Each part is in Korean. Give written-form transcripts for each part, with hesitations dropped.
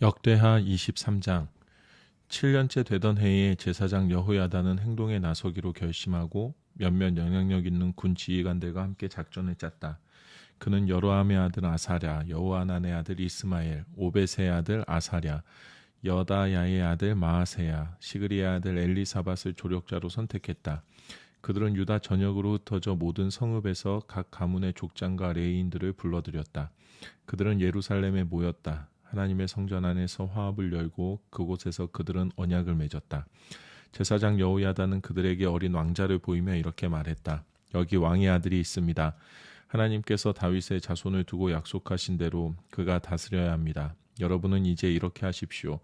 역대하 23장. 7년째 되던 해에 제사장 여호야다는 행동에 나서기로 결심하고 몇몇 영향력 있는 군 지휘관들과 함께 작전을 짰다. 그는 여로함의 아들 아사랴, 여호하난의 아들 이스마엘, 오벳의 아들 아사랴, 여다야의 아들 마아세야, 시그리의 아들 엘리사밧을 조력자로 선택했다. 그들은 유다 전역으로 흩어져 모든 성읍에서 각 가문의 족장과 레위인들을 불러들였다. 그들은 예루살렘에 모였다. 하나님의 성전 안에서 화합을 열고 그곳에서 그들은 언약을 맺었다. 제사장 여호야다는 그들에게 어린 왕자를 보이며 이렇게 말했다. 여기 왕의 아들이 있습니다. 하나님께서 다윗의 자손을 두고 약속하신 대로 그가 다스려야 합니다. 여러분은 이제 이렇게 하십시오.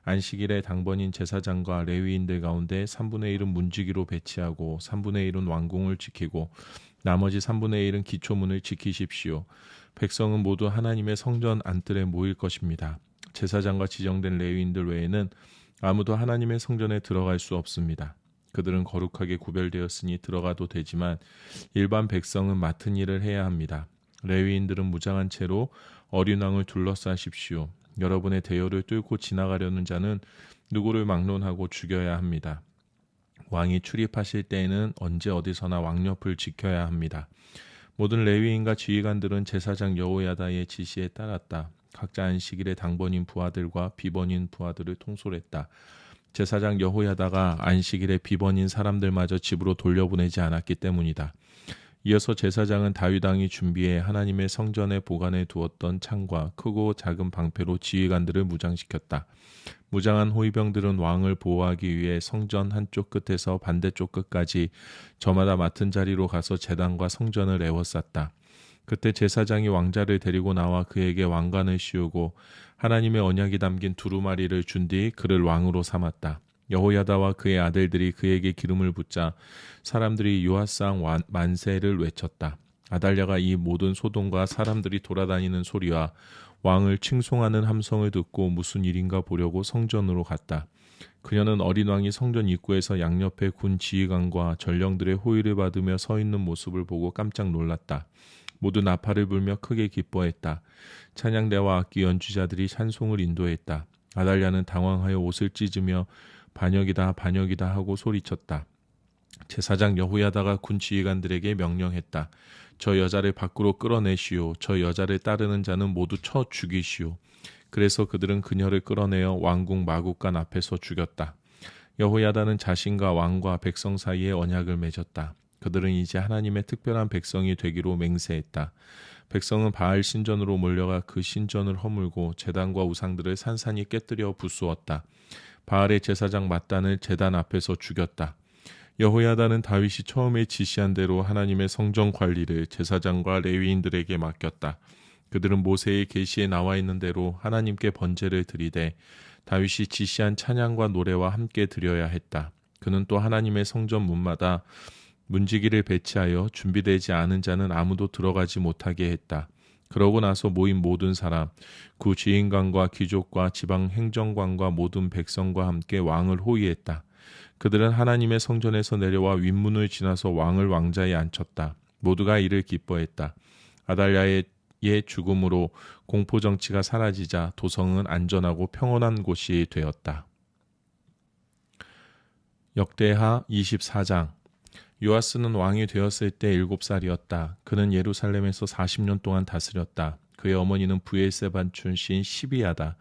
안식일에 당번인 제사장과 레위인들 가운데 3분의 1은 문지기로 배치하고 3분의 1은 왕궁을 지키고 나머지 3분의 1은 기초문을 지키십시오. 백성은 모두 하나님의 성전 안뜰에 모일 것입니다. 제사장과 지정된 레위인들 외에는 아무도 하나님의 성전에 들어갈 수 없습니다. 그들은 거룩하게 구별되었으니 들어가도 되지만 일반 백성은 맡은 일을 해야 합니다. 레위인들은 무장한 채로 어린 왕을 둘러싸십시오. 여러분의 대열을 뚫고 지나가려는 자는 누구를 막론하고 죽여야 합니다. 왕이 출입하실 때에는 언제 어디서나 왕 옆을 지켜야 합니다. 모든 레위인과 지휘관들은 제사장 여호야다의 지시에 따랐다. 각자 안식일에 당번인 부하들과 비번인 부하들을 통솔했다. 제사장 여호야다가 안식일에 비번인 사람들마저 집으로 돌려보내지 않았기 때문이다. 이어서 제사장은 다윗 왕이 준비해 하나님의 성전에 보관해 두었던 창과 크고 작은 방패로 지휘관들을 무장시켰다. 무장한 호위병들은 왕을 보호하기 위해 성전 한쪽 끝에서 반대쪽 끝까지 저마다 맡은 자리로 가서 제단과 성전을 에워쌌다. 그때 제사장이 왕자를 데리고 나와 그에게 왕관을 씌우고 하나님의 언약이 담긴 두루마리를 준 뒤 그를 왕으로 삼았다. 여호야다와 그의 아들들이 그에게 기름을 붓자 사람들이 요압상 만세를 외쳤다. 아달랴가 이 모든 소동과 사람들이 돌아다니는 소리와 왕을 칭송하는 함성을 듣고 무슨 일인가 보려고 성전으로 갔다. 그녀는 어린 왕이 성전 입구에서 양옆에 군 지휘관과 전령들의 호위를 받으며 서 있는 모습을 보고 깜짝 놀랐다. 모두 나팔을 불며 크게 기뻐했다. 찬양대와 악기 연주자들이 찬송을 인도했다. 아달랴는 당황하여 옷을 찢으며 반역이다 반역이다 하고 소리쳤다. 제사장 여호야다가 군 지휘관들에게 명령했다. 저 여자를 밖으로 끌어내시오. 저 여자를 따르는 자는 모두 쳐 죽이시오. 그래서 그들은 그녀를 끌어내어 왕궁 마구간 앞에서 죽였다. 여호야다는 자신과 왕과 백성 사이에 언약을 맺었다. 그들은 이제 하나님의 특별한 백성이 되기로 맹세했다. 백성은 바알 신전으로 몰려가 그 신전을 허물고 제단과 우상들을 산산이 깨뜨려 부수었다. 바알의 제사장 맏단을 제단 앞에서 죽였다. 여호야다는 다윗이 처음에 지시한 대로 하나님의 성전 관리를 제사장과 레위인들에게 맡겼다. 그들은 모세의 계시에 나와 있는 대로 하나님께 번제를 드리되 다윗이 지시한 찬양과 노래와 함께 드려야 했다. 그는 또 하나님의 성전 문마다 문지기를 배치하여 준비되지 않은 자는 아무도 들어가지 못하게 했다. 그러고 나서 모인 모든 사람, 그 주인관과 귀족과 지방 행정관과 모든 백성과 함께 왕을 호위했다. 그들은 하나님의 성전에서 내려와 윗문을 지나서 왕을 왕자에 앉혔다. 모두가 이를 기뻐했다. 아달랴의 죽음으로 공포 정치가 사라지자 도성은 안전하고 평온한 곳이 되었다. 역대하 24장. 요아스는 왕이 되었을 때 7살이었다. 그는 예루살렘에서 40년 동안 다스렸다. 그의 어머니는 브엘세반 출신 시비야다.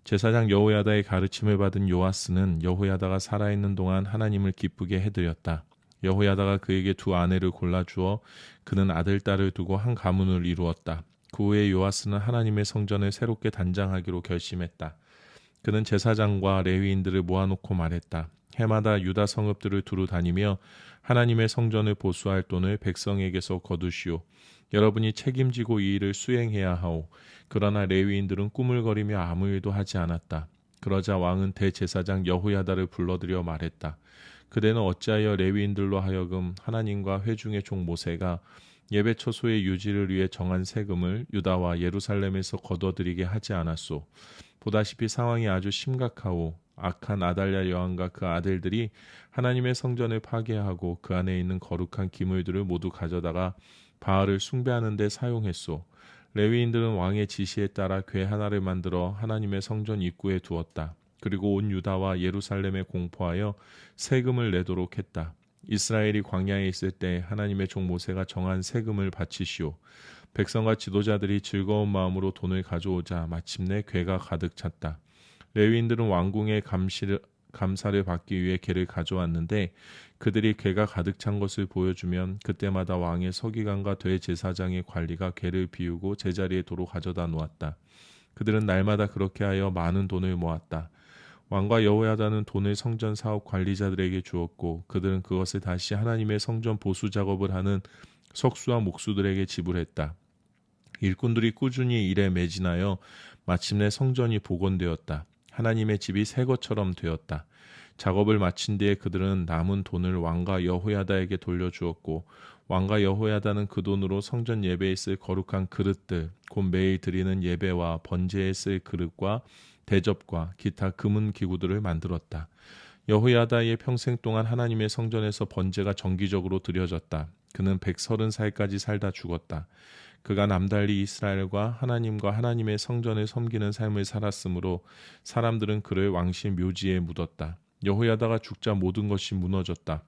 제사장 여호야다의 가르침을 받은 요아스는 여호야다가 살아있는 동안 하나님을 기쁘게 해드렸다. 여호야다가 그에게 두 아내를 골라주어 그는 아들, 딸을 두고 한 가문을 이루었다. 그 후에 요아스는 하나님의 성전을 새롭게 단장하기로 결심했다. 그는 제사장과 레위인들을 모아놓고 말했다. 해마다 유다 성읍들을 두루 다니며 하나님의 성전을 보수할 돈을 백성에게서 거두시오. 여러분이 책임지고 이 일을 수행해야 하오. 그러나 레위인들은 꾸물거리며 아무 일도 하지 않았다. 그러자 왕은 대제사장 여호야다를 불러들여 말했다. 그대는 어찌하여 레위인들로 하여금 하나님과 회중의 종 모세가 예배 처소의 유지를 위해 정한 세금을 유다와 예루살렘에서 거둬들이게 하지 않았소. 보다시피 상황이 아주 심각하오. 악한 아달랴 여왕과 그 아들들이 하나님의 성전을 파괴하고 그 안에 있는 거룩한 기물들을 모두 가져다가 바알을 숭배하는 데 사용했소. 레위인들은 왕의 지시에 따라 궤 하나를 만들어 하나님의 성전 입구에 두었다. 그리고 온 유다와 예루살렘에 공포하여 세금을 내도록 했다. 이스라엘이 광야에 있을 때 하나님의 종 모세가 정한 세금을 바치시오. 백성과 지도자들이 즐거운 마음으로 돈을 가져오자 마침내 궤가 가득 찼다. 레위인들은 왕궁의 감사를 받기 위해 궤를 가져왔는데 그들이 궤가 가득 찬 것을 보여주면 그때마다 왕의 서기관과 대제사장의 관리가 궤를 비우고 제자리에 도로 가져다 놓았다. 그들은 날마다 그렇게 하여 많은 돈을 모았다. 왕과 여호야다는 돈을 성전 사업 관리자들에게 주었고 그들은 그것을 다시 하나님의 성전 보수 작업을 하는 석수와 목수들에게 지불했다. 일꾼들이 꾸준히 일에 매진하여 마침내 성전이 복원되었다. 하나님의 집이 새 것처럼 되었다. 작업을 마친 뒤에 그들은 남은 돈을 왕과 여호야다에게 돌려주었고 왕과 여호야다는 그 돈으로 성전 예배에 쓸 거룩한 그릇들, 곧 매일 드리는 예배와 번제에 쓸 그릇과 대접과 기타 금은 기구들을 만들었다. 여호야다의 평생 동안 하나님의 성전에서 번제가 정기적으로 드려졌다. 그는 130살까지 살다 죽었다. 그가 남달리 이스라엘과 하나님의 성전을 섬기는 삶을 살았으므로 사람들은 그를 왕실 묘지에 묻었다. 여호야다가 죽자 모든 것이 무너졌다.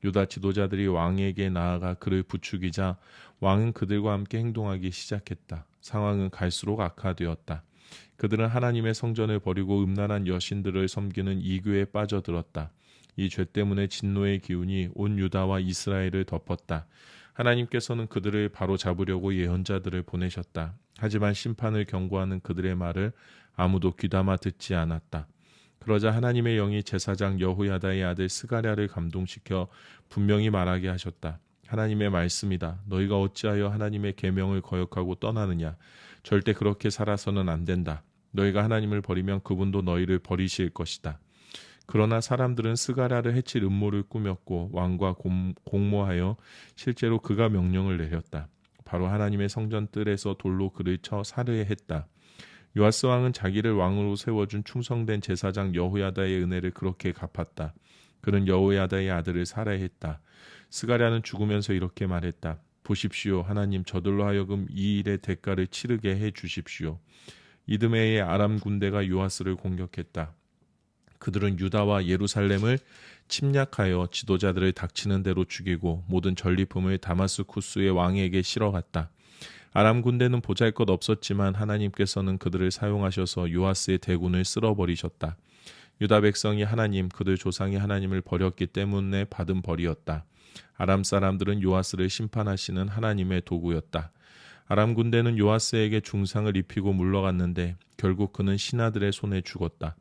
유다 지도자들이 왕에게 나아가 그를 부추기자 왕은 그들과 함께 행동하기 시작했다. 상황은 갈수록 악화되었다. 그들은 하나님의 성전을 버리고 음란한 여신들을 섬기는 이교에 빠져들었다. 이 죄 때문에 진노의 기운이 온 유다와 이스라엘을 덮었다. 하나님께서는 그들을 바로 잡으려고 예언자들을 보내셨다. 하지만 심판을 경고하는 그들의 말을 아무도 귀담아 듣지 않았다. 그러자 하나님의 영이 제사장 여호야다의 아들 스가랴를 감동시켜 분명히 말하게 하셨다. 하나님의 말씀이다. 너희가 어찌하여 하나님의 계명을 거역하고 떠나느냐. 절대 그렇게 살아서는 안 된다. 너희가 하나님을 버리면 그분도 너희를 버리실 것이다. 그러나 사람들은 스가랴를 해칠 음모를 꾸몄고 왕과 공모하여 실제로 그가 명령을 내렸다. 바로 하나님의 성전 뜰에서 돌로 그를 쳐 살해했다. 요아스 왕은 자기를 왕으로 세워준 충성된 제사장 여호야다의 은혜를 그렇게 갚았다. 그는 여호야다의 아들을 살해했다. 스가랴는 죽으면서 이렇게 말했다. 보십시오. 하나님 저들로 하여금 이 일의 대가를 치르게 해 주십시오. 이드메의 아람 군대가 요아스를 공격했다. 그들은 유다와 예루살렘을 침략하여 지도자들을 닥치는 대로 죽이고 모든 전리품을 다마스쿠스의 왕에게 실어갔다. 아람 군대는 보잘것없었지만 하나님께서는 그들을 사용하셔서 요아스의 대군을 쓸어버리셨다. 유다 백성이 그들 조상이 하나님을 버렸기 때문에 받은 벌이었다. 아람 사람들은 요아스를 심판하시는 하나님의 도구였다. 아람 군대는 요아스에게 중상을 입히고 물러갔는데 결국 그는 신하들의 손에 죽었다.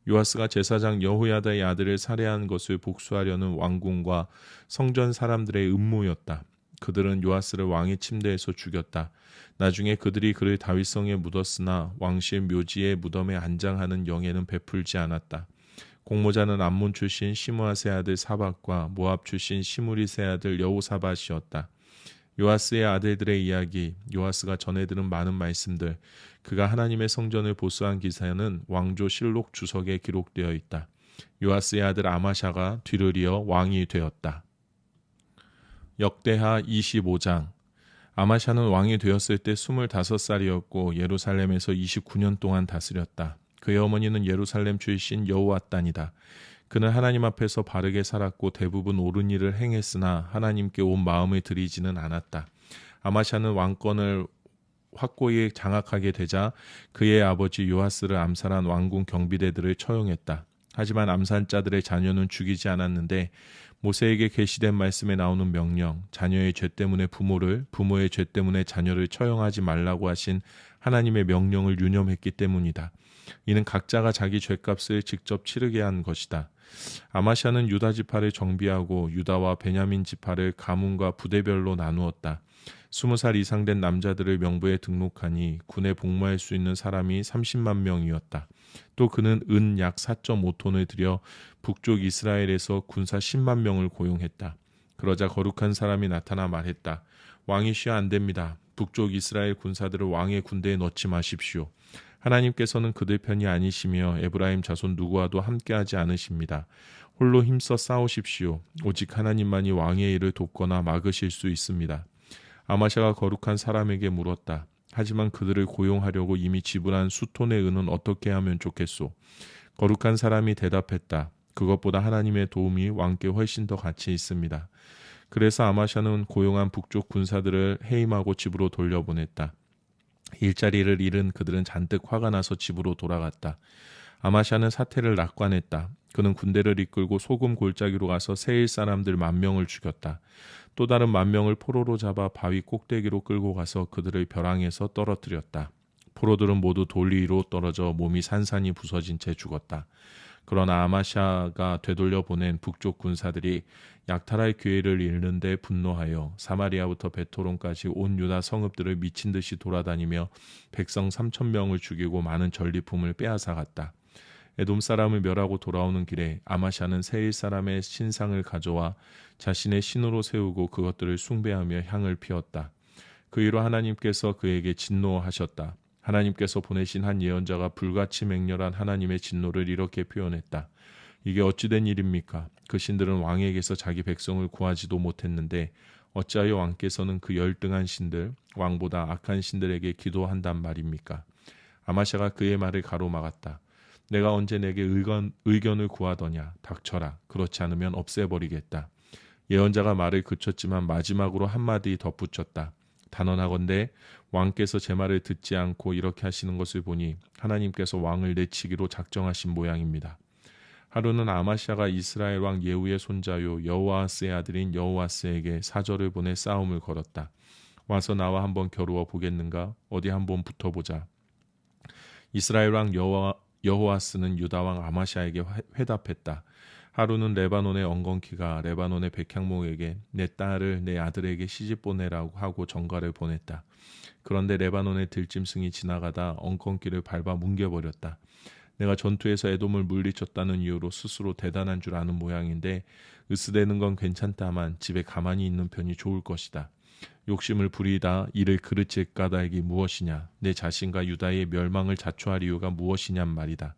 요아스가 제사장 여호야다의 아들을 살해한 것을 복수하려는 왕궁과 성전 사람들의 음모였다. 그들은 요아스를 왕의 침대에서 죽였다. 나중에 그들이 그를 다윗성에 묻었으나 왕실 묘지의 무덤에 안장하는 영예는 베풀지 않았다. 공모자는 암몬 출신 시므아세 아들 사박과 모압 출신 시므리세 아들 여호사밧이었다. 요아스의 아들들의 이야기, 요아스가 전해 들은 많은 말씀들, 그가 하나님의 성전을 보수한 기사는 왕조 실록 주석에 기록되어 있다. 요아스의 아들 아마샤가 뒤를 이어 왕이 되었다. 역대하 25장. 아마샤는 왕이 되었을 때 25살이었고 예루살렘에서 29년 동안 다스렸다. 그의 어머니는 예루살렘 출신 여호앗단이다. 그는 하나님 앞에서 바르게 살았고 대부분 옳은 일을 행했으나 하나님께 온 마음을 들이지는 않았다. 아마샤는 왕권을 확고히 장악하게 되자 그의 아버지 요아스를 암살한 왕궁 경비대들을 처형했다. 하지만 암살자들의 자녀는 죽이지 않았는데 모세에게 계시된 말씀에 나오는 명령, 자녀의 죄 때문에 부모를, 부모의 죄 때문에 자녀를 처형하지 말라고 하신 하나님의 명령을 유념했기 때문이다. 이는 각자가 자기 죄값을 직접 치르게 한 것이다. 아마샤는 유다 지파를 정비하고 유다와 베냐민 지파를 가문과 부대별로 나누었다. 20살 이상 된 남자들을 명부에 등록하니 군에 복무할 수 있는 사람이 30만 명이었다. 또 그는 은 약 4.5톤을 들여 북쪽 이스라엘에서 군사 10만 명을 고용했다. 그러자 거룩한 사람이 나타나 말했다. 왕이 쉬어 안 됩니다. 북쪽 이스라엘 군사들을 왕의 군대에 넣지 마십시오. 하나님께서는 그들 편이 아니시며 에브라임 자손 누구와도 함께하지 않으십니다. 홀로 힘써 싸우십시오. 오직 하나님만이 왕의 일을 돕거나 막으실 수 있습니다. 아마샤가 거룩한 사람에게 물었다. 하지만 그들을 고용하려고 이미 지불한 수톤의 은은 어떻게 하면 좋겠소? 거룩한 사람이 대답했다. 그것보다 하나님의 도움이 왕께 훨씬 더 가치 있습니다. 그래서 아마샤는 고용한 북쪽 군사들을 해임하고 집으로 돌려보냈다. 일자리를 잃은 그들은 잔뜩 화가 나서 집으로 돌아갔다. 아마샤는 사태를 낙관했다. 그는 군대를 이끌고 소금 골짜기로 가서 세일 사람들 10,000명을 죽였다. 또 다른 10,000명을 포로로 잡아 바위 꼭대기로 끌고 가서 그들을 벼랑에서 떨어뜨렸다. 포로들은 모두 돌 위로 떨어져 몸이 산산이 부서진 채 죽었다. 그러나 아마샤가 되돌려 보낸 북쪽 군사들이 약탈할 기회를 잃는 데 분노하여 사마리아부터 베토론까지 온 유다 성읍들을 미친 듯이 돌아다니며 백성 3,000명을 죽이고 많은 전리품을 빼앗아갔다. 에돔 사람을 멸하고 돌아오는 길에 아마샤는 세일 사람의 신상을 가져와 자신의 신으로 세우고 그것들을 숭배하며 향을 피웠다. 그 이로 하나님께서 그에게 진노하셨다. 하나님께서 보내신 한 예언자가 불같이 맹렬한 하나님의 진노를 이렇게 표현했다. 이게 어찌된 일입니까? 그 신들은 왕에게서 자기 백성을 구하지도 못했는데 어찌하여 왕께서는 그 열등한 신들, 왕보다 악한 신들에게 기도한단 말입니까? 아마샤가 그의 말을 가로막았다. 내가 언제 내게 의견을 구하더냐? 닥쳐라. 그렇지 않으면 없애버리겠다. 예언자가 말을 그쳤지만 마지막으로 한마디 덧붙였다. 단언하건대 왕께서 제 말을 듣지 않고 이렇게 하시는 것을 보니 하나님께서 왕을 내치기로 작정하신 모양입니다. 하루는 아마샤가 이스라엘 왕 예후의 손자요 여호아스의 아들인 여호아스에게 사절을 보내 싸움을 걸었다. 와서 나와 한번 겨루어 보겠는가? 어디 한번 붙어보자. 이스라엘 왕 여호아스는 유다 왕 아마샤에게 회답했다. 하루는 레바논의 엉겅퀴가 레바논의 백향목에게 내 딸을 내 아들에게 시집 보내라고 하고 전가를 보냈다. 그런데 레바논의 들짐승이 지나가다 엉겅퀴를 밟아 뭉개버렸다. 내가 전투에서 에돔을 물리쳤다는 이유로 스스로 대단한 줄 아는 모양인데 으스대는 건 괜찮다만 집에 가만히 있는 편이 좋을 것이다. 욕심을 부리다 이를 그르칠 까닭이 무엇이냐? 내 자신과 유다의 멸망을 자초할 이유가 무엇이냔 말이다.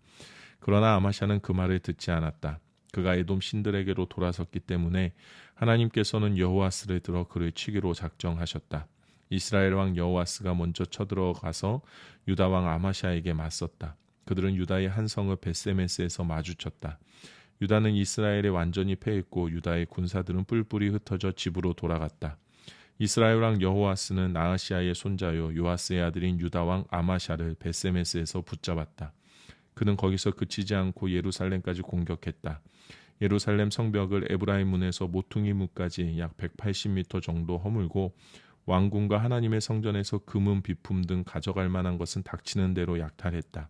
그러나 아마샤는 그 말을 듣지 않았다. 그가 에돔 신들에게로 돌아섰기 때문에 하나님께서는 여호아스를 들어 그를 치기로 작정하셨다. 이스라엘 왕 여호아스가 먼저 쳐들어가서 유다 왕 아마샤에게 맞섰다. 그들은 유다의 한 성읍 베세메스에서 마주쳤다. 유다는 이스라엘에 완전히 패했고 유다의 군사들은 뿔뿔이 흩어져 집으로 돌아갔다. 이스라엘 왕 여호아스는 아하시아의 손자요 요아스의 아들인 유다 왕 아마샤를 베세메스에서 붙잡았다. 그는 거기서 그치지 않고 예루살렘까지 공격했다. 예루살렘 성벽을 에브라임 문에서 모퉁이 문까지 약 180m 정도 허물고 왕궁과 하나님의 성전에서 금은 비품 등 가져갈 만한 것은 닥치는 대로 약탈했다.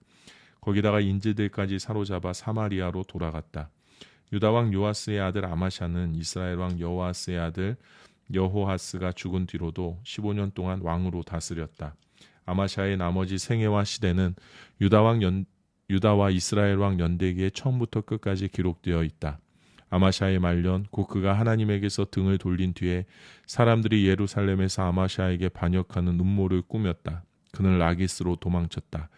거기다가 인질들까지 사로잡아 사마리아로 돌아갔다. 유다 왕 요아스의 아들 아마샤는 이스라엘 왕 여호아스의 아들 여호하스가 죽은 뒤로도 15년 동안 왕으로 다스렸다. 아마샤의 나머지 생애와 시대는 유다와 이스라엘 왕 연대기에 처음부터 끝까지 기록되어 있다. 아마샤의 말년 곧 그가 하나님에게서 등을 돌린 뒤에 사람들이 예루살렘에서 아마샤에게 반역하는 음모를 꾸몄다. 그는 라기스로 도망쳤다.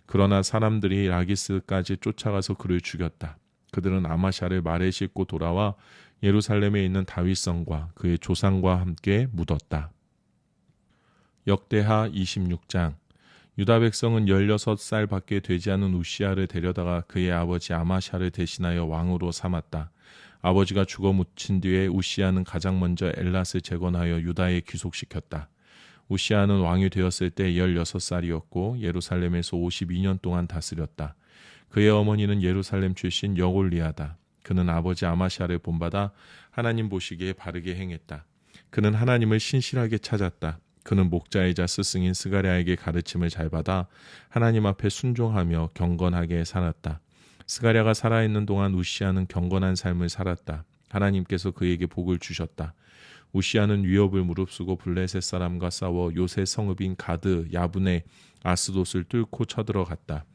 그러나 사람들이 라기스까지 쫓아가서 그를 죽였다. 그들은 아마샤를 말에 싣고 돌아와 예루살렘에 있는 다윗성과 그의 조상과 함께 묻었다. 역대하 26장. 유다 백성은 16살 밖에 되지 않은 우시아를 데려다가 그의 아버지 아마샤를 대신하여 왕으로 삼았다. 아버지가 죽어 묻힌 뒤에 우시아는 가장 먼저 엘랏을 재건하여 유다에 귀속시켰다. 우시아는 왕이 되었을 때 16살이었고 예루살렘에서 52년 동안 다스렸다. 그의 어머니는 예루살렘 출신 여골리아다. 그는 아버지 아마샤를 본받아 하나님 보시기에 바르게 행했다. 그는 하나님을 신실하게 찾았다. 그는 목자이자 스승인 스가랴에게 가르침을 잘 받아 하나님 앞에 순종하며 경건하게 살았다. 스가랴가 살아있는 동안 우시아는 경건한 삶을 살았다. 하나님께서 그에게 복을 주셨다. 우시아는 위협을 무릅쓰고 블레셋 사람과 싸워 요새 성읍인 가드, 야분의 아스돗을 뚫고 쳐들어갔다.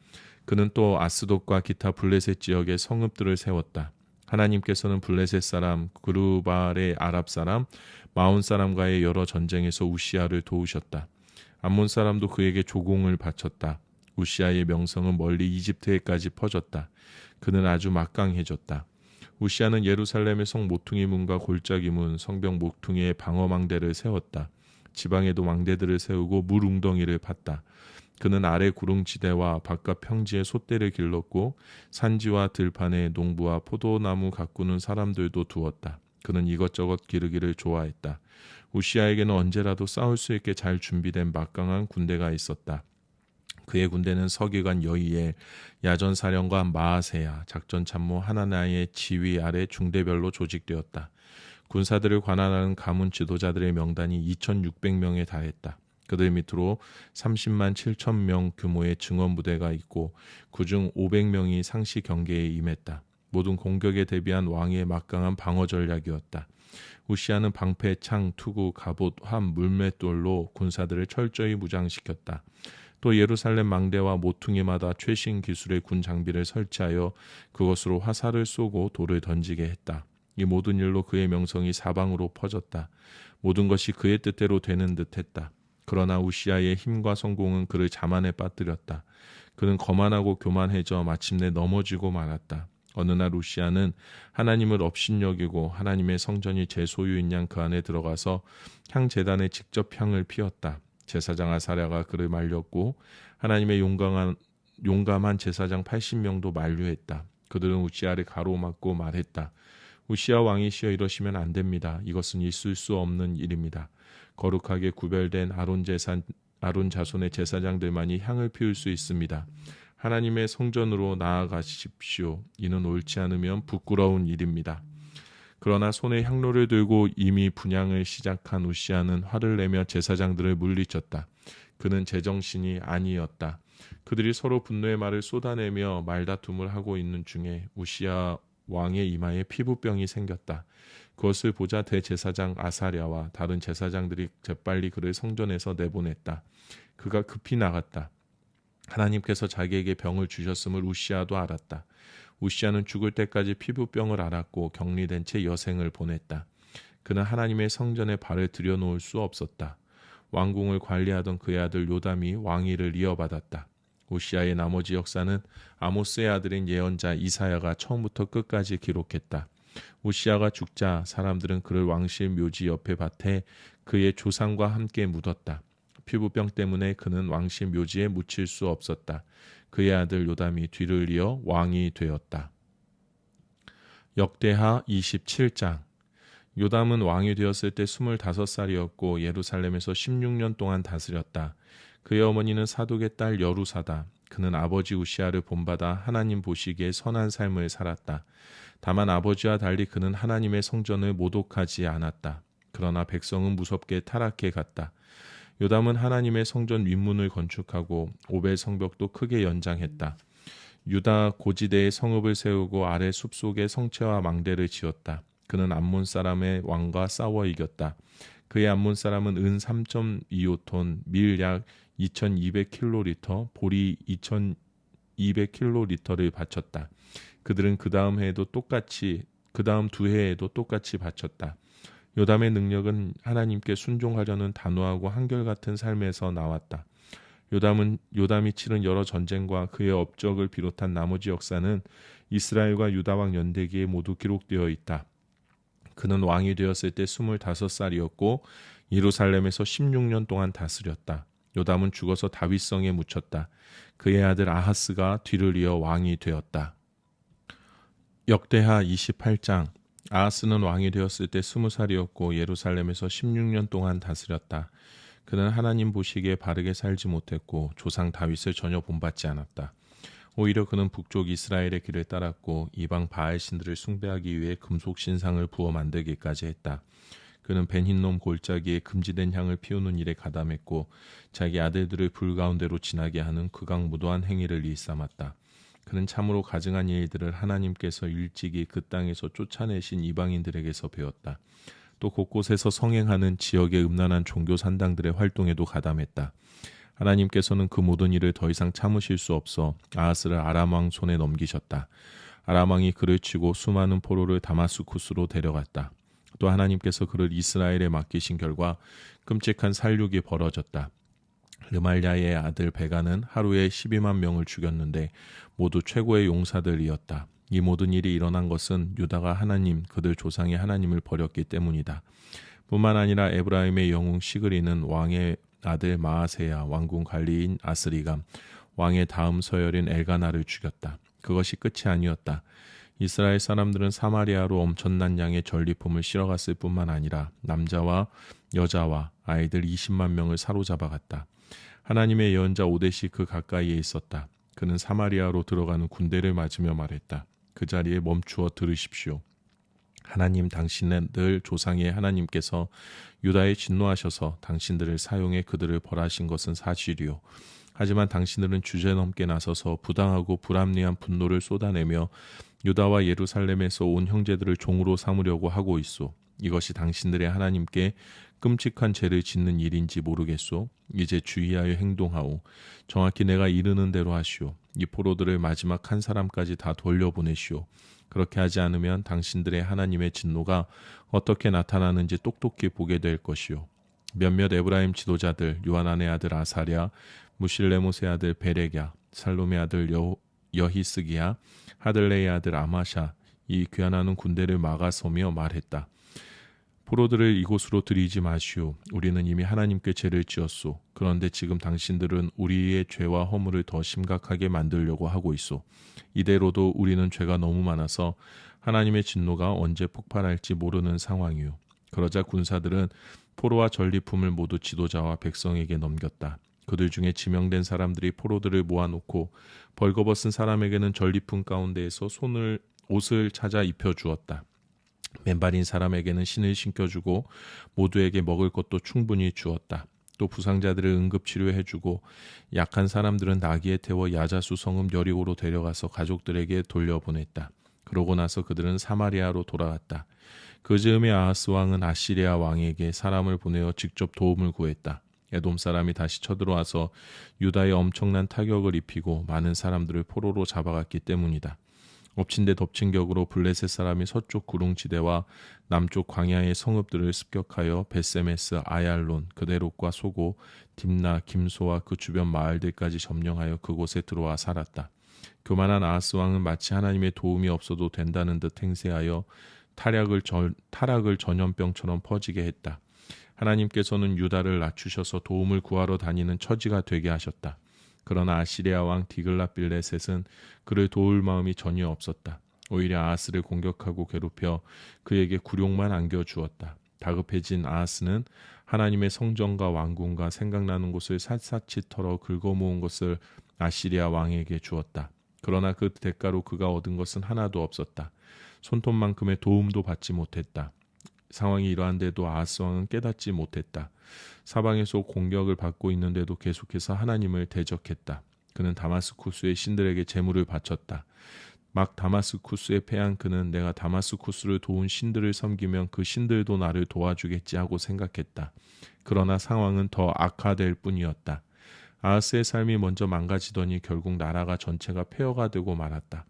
그는 또 아스돗과 기타 블레셋 지역의 성읍들을 세웠다. 하나님께서는 블레셋 사람, 그루발의 아랍 사람, 마온 사람과의 여러 전쟁에서 우시아를 도우셨다. 암몬 사람도 그에게 조공을 바쳤다. 우시아의 명성은 멀리 이집트에까지 퍼졌다. 그는 아주 막강해졌다. 우시아는 예루살렘의 성 모퉁이 문과 골짜기 문, 성벽 모퉁이의 방어망대를 세웠다. 지방에도 망대들을 세우고 물 웅덩이를 팠다. 그는 아래 구릉지대와 바깥 평지에 솥대를 길렀고 산지와 들판에 농부와 포도나무 가꾸는 사람들도 두었다. 그는 이것저것 기르기를 좋아했다. 우시아에게는 언제라도 싸울 수 있게 잘 준비된 막강한 군대가 있었다. 그의 군대는 서기관 여이엘, 야전사령관 마아세야, 작전참모 하나나의 지휘 아래 중대별로 조직되었다. 군사들을 관할하는 가문 지도자들의 명단이 2,600명에 달했다. 그들 밑으로 30만 7천 명 규모의 증원부대가 있고 그중 500명이 상시 경계에 임했다. 모든 공격에 대비한 왕의 막강한 방어 전략이었다. 우시아는 방패, 창, 투구, 갑옷, 함, 물맷돌로 군사들을 철저히 무장시켰다. 또 예루살렘 망대와 모퉁이마다 최신 기술의 군 장비를 설치하여 그것으로 화살을 쏘고 돌을 던지게 했다. 이 모든 일로 그의 명성이 사방으로 퍼졌다. 모든 것이 그의 뜻대로 되는 듯했다. 그러나 우시아의 힘과 성공은 그를 자만에 빠뜨렸다. 그는 거만하고 교만해져 마침내 넘어지고 말았다. 어느 날 우시아는 하나님을 업신여기고 하나님의 성전이 제 소유인 양 그 안에 들어가서 향제단에 직접 향을 피웠다. 제사장 아사랴가 그를 말렸고 하나님의 용감한 제사장 80명도 만류했다. 그들은 우시아를 가로막고 말했다. 우시아 왕이시여 이러시면 안 됩니다. 이것은 있을 수 없는 일입니다. 거룩하게 구별된 아론 자손의 제사장들만이 향을 피울 수 있습니다. 하나님의 성전으로 나아가십시오. 이는 옳지 않으면 부끄러운 일입니다. 그러나 손에 향로를 들고 이미 분향을 시작한 우시아는 화를 내며 제사장들을 물리쳤다. 그는 제정신이 아니었다. 그들이 서로 분노의 말을 쏟아내며 말다툼을 하고 있는 중에 우시아 왕의 이마에 피부병이 생겼다. 그것을 보자 대제사장 아사랴와 다른 제사장들이 재빨리 그를 성전에서 내보냈다. 그가 급히 나갔다. 하나님께서 자기에게 병을 주셨음을 우시아도 알았다. 우시아는 죽을 때까지 피부병을 앓았고 격리된 채 여생을 보냈다. 그는 하나님의 성전에 발을 들여놓을 수 없었다. 왕궁을 관리하던 그의 아들 요담이 왕위를 이어받았다. 우시아의 나머지 역사는 아모스의 아들인 예언자 이사야가 처음부터 끝까지 기록했다. 우시아가 죽자 사람들은 그를 왕실 묘지 옆의 밭에 그의 조상과 함께 묻었다. 피부병 때문에 그는 왕실 묘지에 묻힐 수 없었다. 그의 아들 요담이 뒤를 이어 왕이 되었다. 역대하 27장. 요담은 왕이 되었을 때 25살이었고 예루살렘에서 16년 동안 다스렸다. 그의 어머니는 사독의 딸 여루사다. 그는 아버지 우시아를 본받아 하나님 보시기에 선한 삶을 살았다. 다만 아버지와 달리 그는 하나님의 성전을 모독하지 않았다. 그러나 백성은 무섭게 타락해 갔다. 요담은 하나님의 성전 윗문을 건축하고 오벨 성벽도 크게 연장했다. 유다 고지대에 성읍을 세우고 아래 숲속에 성체와 망대를 지었다. 그는 암몬 사람의 왕과 싸워 이겼다. 그의 암몬 사람은 은 3.25톤, 밀 약 2200킬로리터, 보리 2200킬로리터를 바쳤다. 그들은 그 다음 두 해에도 똑같이 바쳤다. 요담의 능력은 하나님께 순종하려는 단호하고 한결같은 삶에서 나왔다. 요담이 치른 여러 전쟁과 그의 업적을 비롯한 나머지 역사는 이스라엘과 유다 왕 연대기에 모두 기록되어 있다. 그는 왕이 되었을 때 25살이었고 예루살렘에서 16년 동안 다스렸다. 요담은 죽어서 다윗성에 묻혔다. 그의 아들 아하스가 뒤를 이어 왕이 되었다. 역대하 28장. 아하스는 왕이 되었을 때 20살이었고 예루살렘에서 16년 동안 다스렸다. 그는 하나님 보시기에 바르게 살지 못했고 조상 다윗을 전혀 본받지 않았다. 오히려 그는 북쪽 이스라엘의 길을 따랐고 이방 바알 신들을 숭배하기 위해 금속 신상을 부어 만들기까지 했다. 그는 벤흰놈 골짜기에 금지된 향을 피우는 일에 가담했고 자기 아들들을 불 가운데로 지나게 하는 극악무도한 행위를 일삼았다. 그는 참으로 가증한 일들을 하나님께서 일찍이 그 땅에서 쫓아내신 이방인들에게서 배웠다. 또 곳곳에서 성행하는 지역의 음란한 종교 산당들의 활동에도 가담했다. 하나님께서는 그 모든 일을 더 이상 참으실 수 없어 아하스를 아람 왕 손에 넘기셨다. 아람 왕이 그를 치고 수많은 포로를 다마스쿠스로 데려갔다. 또 하나님께서 그를 이스라엘에 맡기신 결과 끔찍한 살육이 벌어졌다. 르말야의 아들 베가는 하루에 12만 명을 죽였는데 모두 최고의 용사들이었다. 이 모든 일이 일어난 것은 유다가 그들 조상의 하나님을 버렸기 때문이다. 뿐만 아니라 에브라임의 영웅 시그리는 왕의 아들 마아세야, 왕궁 관리인 아스리감, 왕의 다음 서열인 엘가나를 죽였다. 그것이 끝이 아니었다. 이스라엘 사람들은 사마리아로 엄청난 양의 전리품을 실어갔을 뿐만 아니라 남자와 여자와 아이들 20만 명을 사로잡아갔다. 하나님의 예언자 오뎃이 그 가까이에 있었다. 그는 사마리아로 들어가는 군대를 맞으며 말했다. 그 자리에 멈추어 들으십시오. 하나님 당신들 조상의 하나님께서 유다에 진노하셔서 당신들을 사용해 그들을 벌하신 것은 사실이요. 하지만 당신들은 주제넘게 나서서 부당하고 불합리한 분노를 쏟아내며 유다와 예루살렘에서 온 형제들을 종으로 삼으려고 하고 있소. 이것이 당신들의 하나님께 끔찍한 죄를 짓는 일인지 모르겠소. 이제 주의하여 행동하오. 정확히 내가 이르는 대로 하시오. 이 포로들을 마지막 한 사람까지 다 돌려보내시오. 그렇게 하지 않으면 당신들의 하나님의 진노가 어떻게 나타나는지 똑똑히 보게 될 것이요. 몇몇 에브라임 지도자들 요하난의 아들 아사랴, 무실레못의 아들 베렉야, 살롬의 아들 여히스기야, 하들레의 아들 아마샤 이 귀환하는 군대를 막아서며 말했다. 포로들을 이곳으로 들이지 마시오. 우리는 이미 하나님께 죄를 지었소. 그런데 지금 당신들은 우리의 죄와 허물을 더 심각하게 만들려고 하고 있소. 이대로도 우리는 죄가 너무 많아서 하나님의 진노가 언제 폭발할지 모르는 상황이오. 그러자 군사들은 포로와 전리품을 모두 지도자와 백성에게 넘겼다. 그들 중에 지명된 사람들이 포로들을 모아놓고 벌거벗은 사람에게는 전리품 가운데에서 옷을 찾아 입혀주었다. 맨발인 사람에게는 신을 신겨주고 모두에게 먹을 것도 충분히 주었다. 또 부상자들을 응급치료해주고 약한 사람들은 나귀에 태워 야자수 성읍 여리고로 데려가서 가족들에게 돌려보냈다. 그러고 나서 그들은 사마리아로 돌아갔다. 그 즈음에 아하스 왕은 아시리아 왕에게 사람을 보내어 직접 도움을 구했다. 에돔 사람이 다시 쳐들어와서 유다에 엄청난 타격을 입히고 많은 사람들을 포로로 잡아갔기 때문이다. 엎친 데 덮친 격으로 블레셋 사람이 서쪽 구릉지대와 남쪽 광야의 성읍들을 습격하여 베세메스, 아얄론, 그데롯과 소고, 딥나, 김소와 그 주변 마을들까지 점령하여 그곳에 들어와 살았다. 교만한 아하스 왕은 마치 하나님의 도움이 없어도 된다는 듯 행세하여 타락을 전염병처럼 퍼지게 했다. 하나님께서는 유다를 낮추셔서 도움을 구하러 다니는 처지가 되게 하셨다. 그러나 아시리아 왕 디글랏빌레셋은 그를 도울 마음이 전혀 없었다. 오히려 아하스를 공격하고 괴롭혀 그에게 굴욕만 안겨주었다. 다급해진 아하스는 하나님의 성전과 왕궁과 생각나는 곳을 샅샅이 털어 긁어모은 것을 아시리아 왕에게 주었다. 그러나 그 대가로 그가 얻은 것은 하나도 없었다. 손톱만큼의 도움도 받지 못했다. 상황이 이러한데도 아하스 왕은 깨닫지 못했다. 사방에서 공격을 받고 있는데도 계속해서 하나님을 대적했다. 그는 다마스쿠스의 신들에게 제물을 바쳤다. 막 다마스쿠스에 패한 그는 내가 다마스쿠스를 도운 신들을 섬기면 그 신들도 나를 도와주겠지 하고 생각했다. 그러나 상황은 더 악화될 뿐이었다. 아하스의 삶이 먼저 망가지더니 결국 나라가 전체가 폐허가 되고 말았다.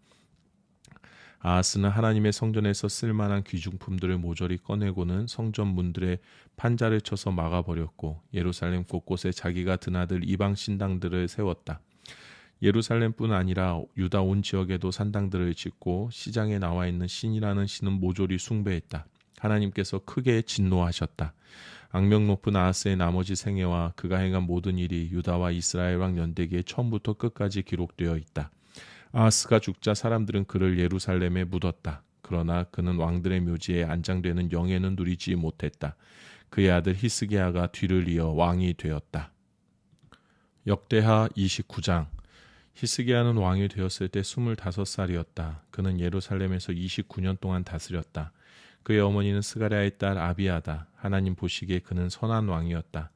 아하스는 하나님의 성전에서 쓸만한 귀중품들을 모조리 꺼내고는 성전 문들에 판자를 쳐서 막아버렸고 예루살렘 곳곳에 자기가 드나들 이방 신당들을 세웠다. 예루살렘뿐 아니라 유다 온 지역에도 산당들을 짓고 시장에 나와 있는 신이라는 신은 모조리 숭배했다. 하나님께서 크게 진노하셨다. 악명 높은 아하스의 나머지 생애와 그가 행한 모든 일이 유다와 이스라엘 왕 연대기에 처음부터 끝까지 기록되어 있다. 아하스가 죽자 사람들은 그를 예루살렘에 묻었다. 그러나 그는 왕들의 묘지에 안장되는 영예는 누리지 못했다. 그의 아들 히스기야가 뒤를 이어 왕이 되었다. 역대하 29장. 히스기야는 왕이 되었을 때 25살이었다. 그는 예루살렘에서 29년 동안 다스렸다. 그의 어머니는 스가랴의 딸 아비아다. 하나님 보시기에 그는 선한 왕이었다.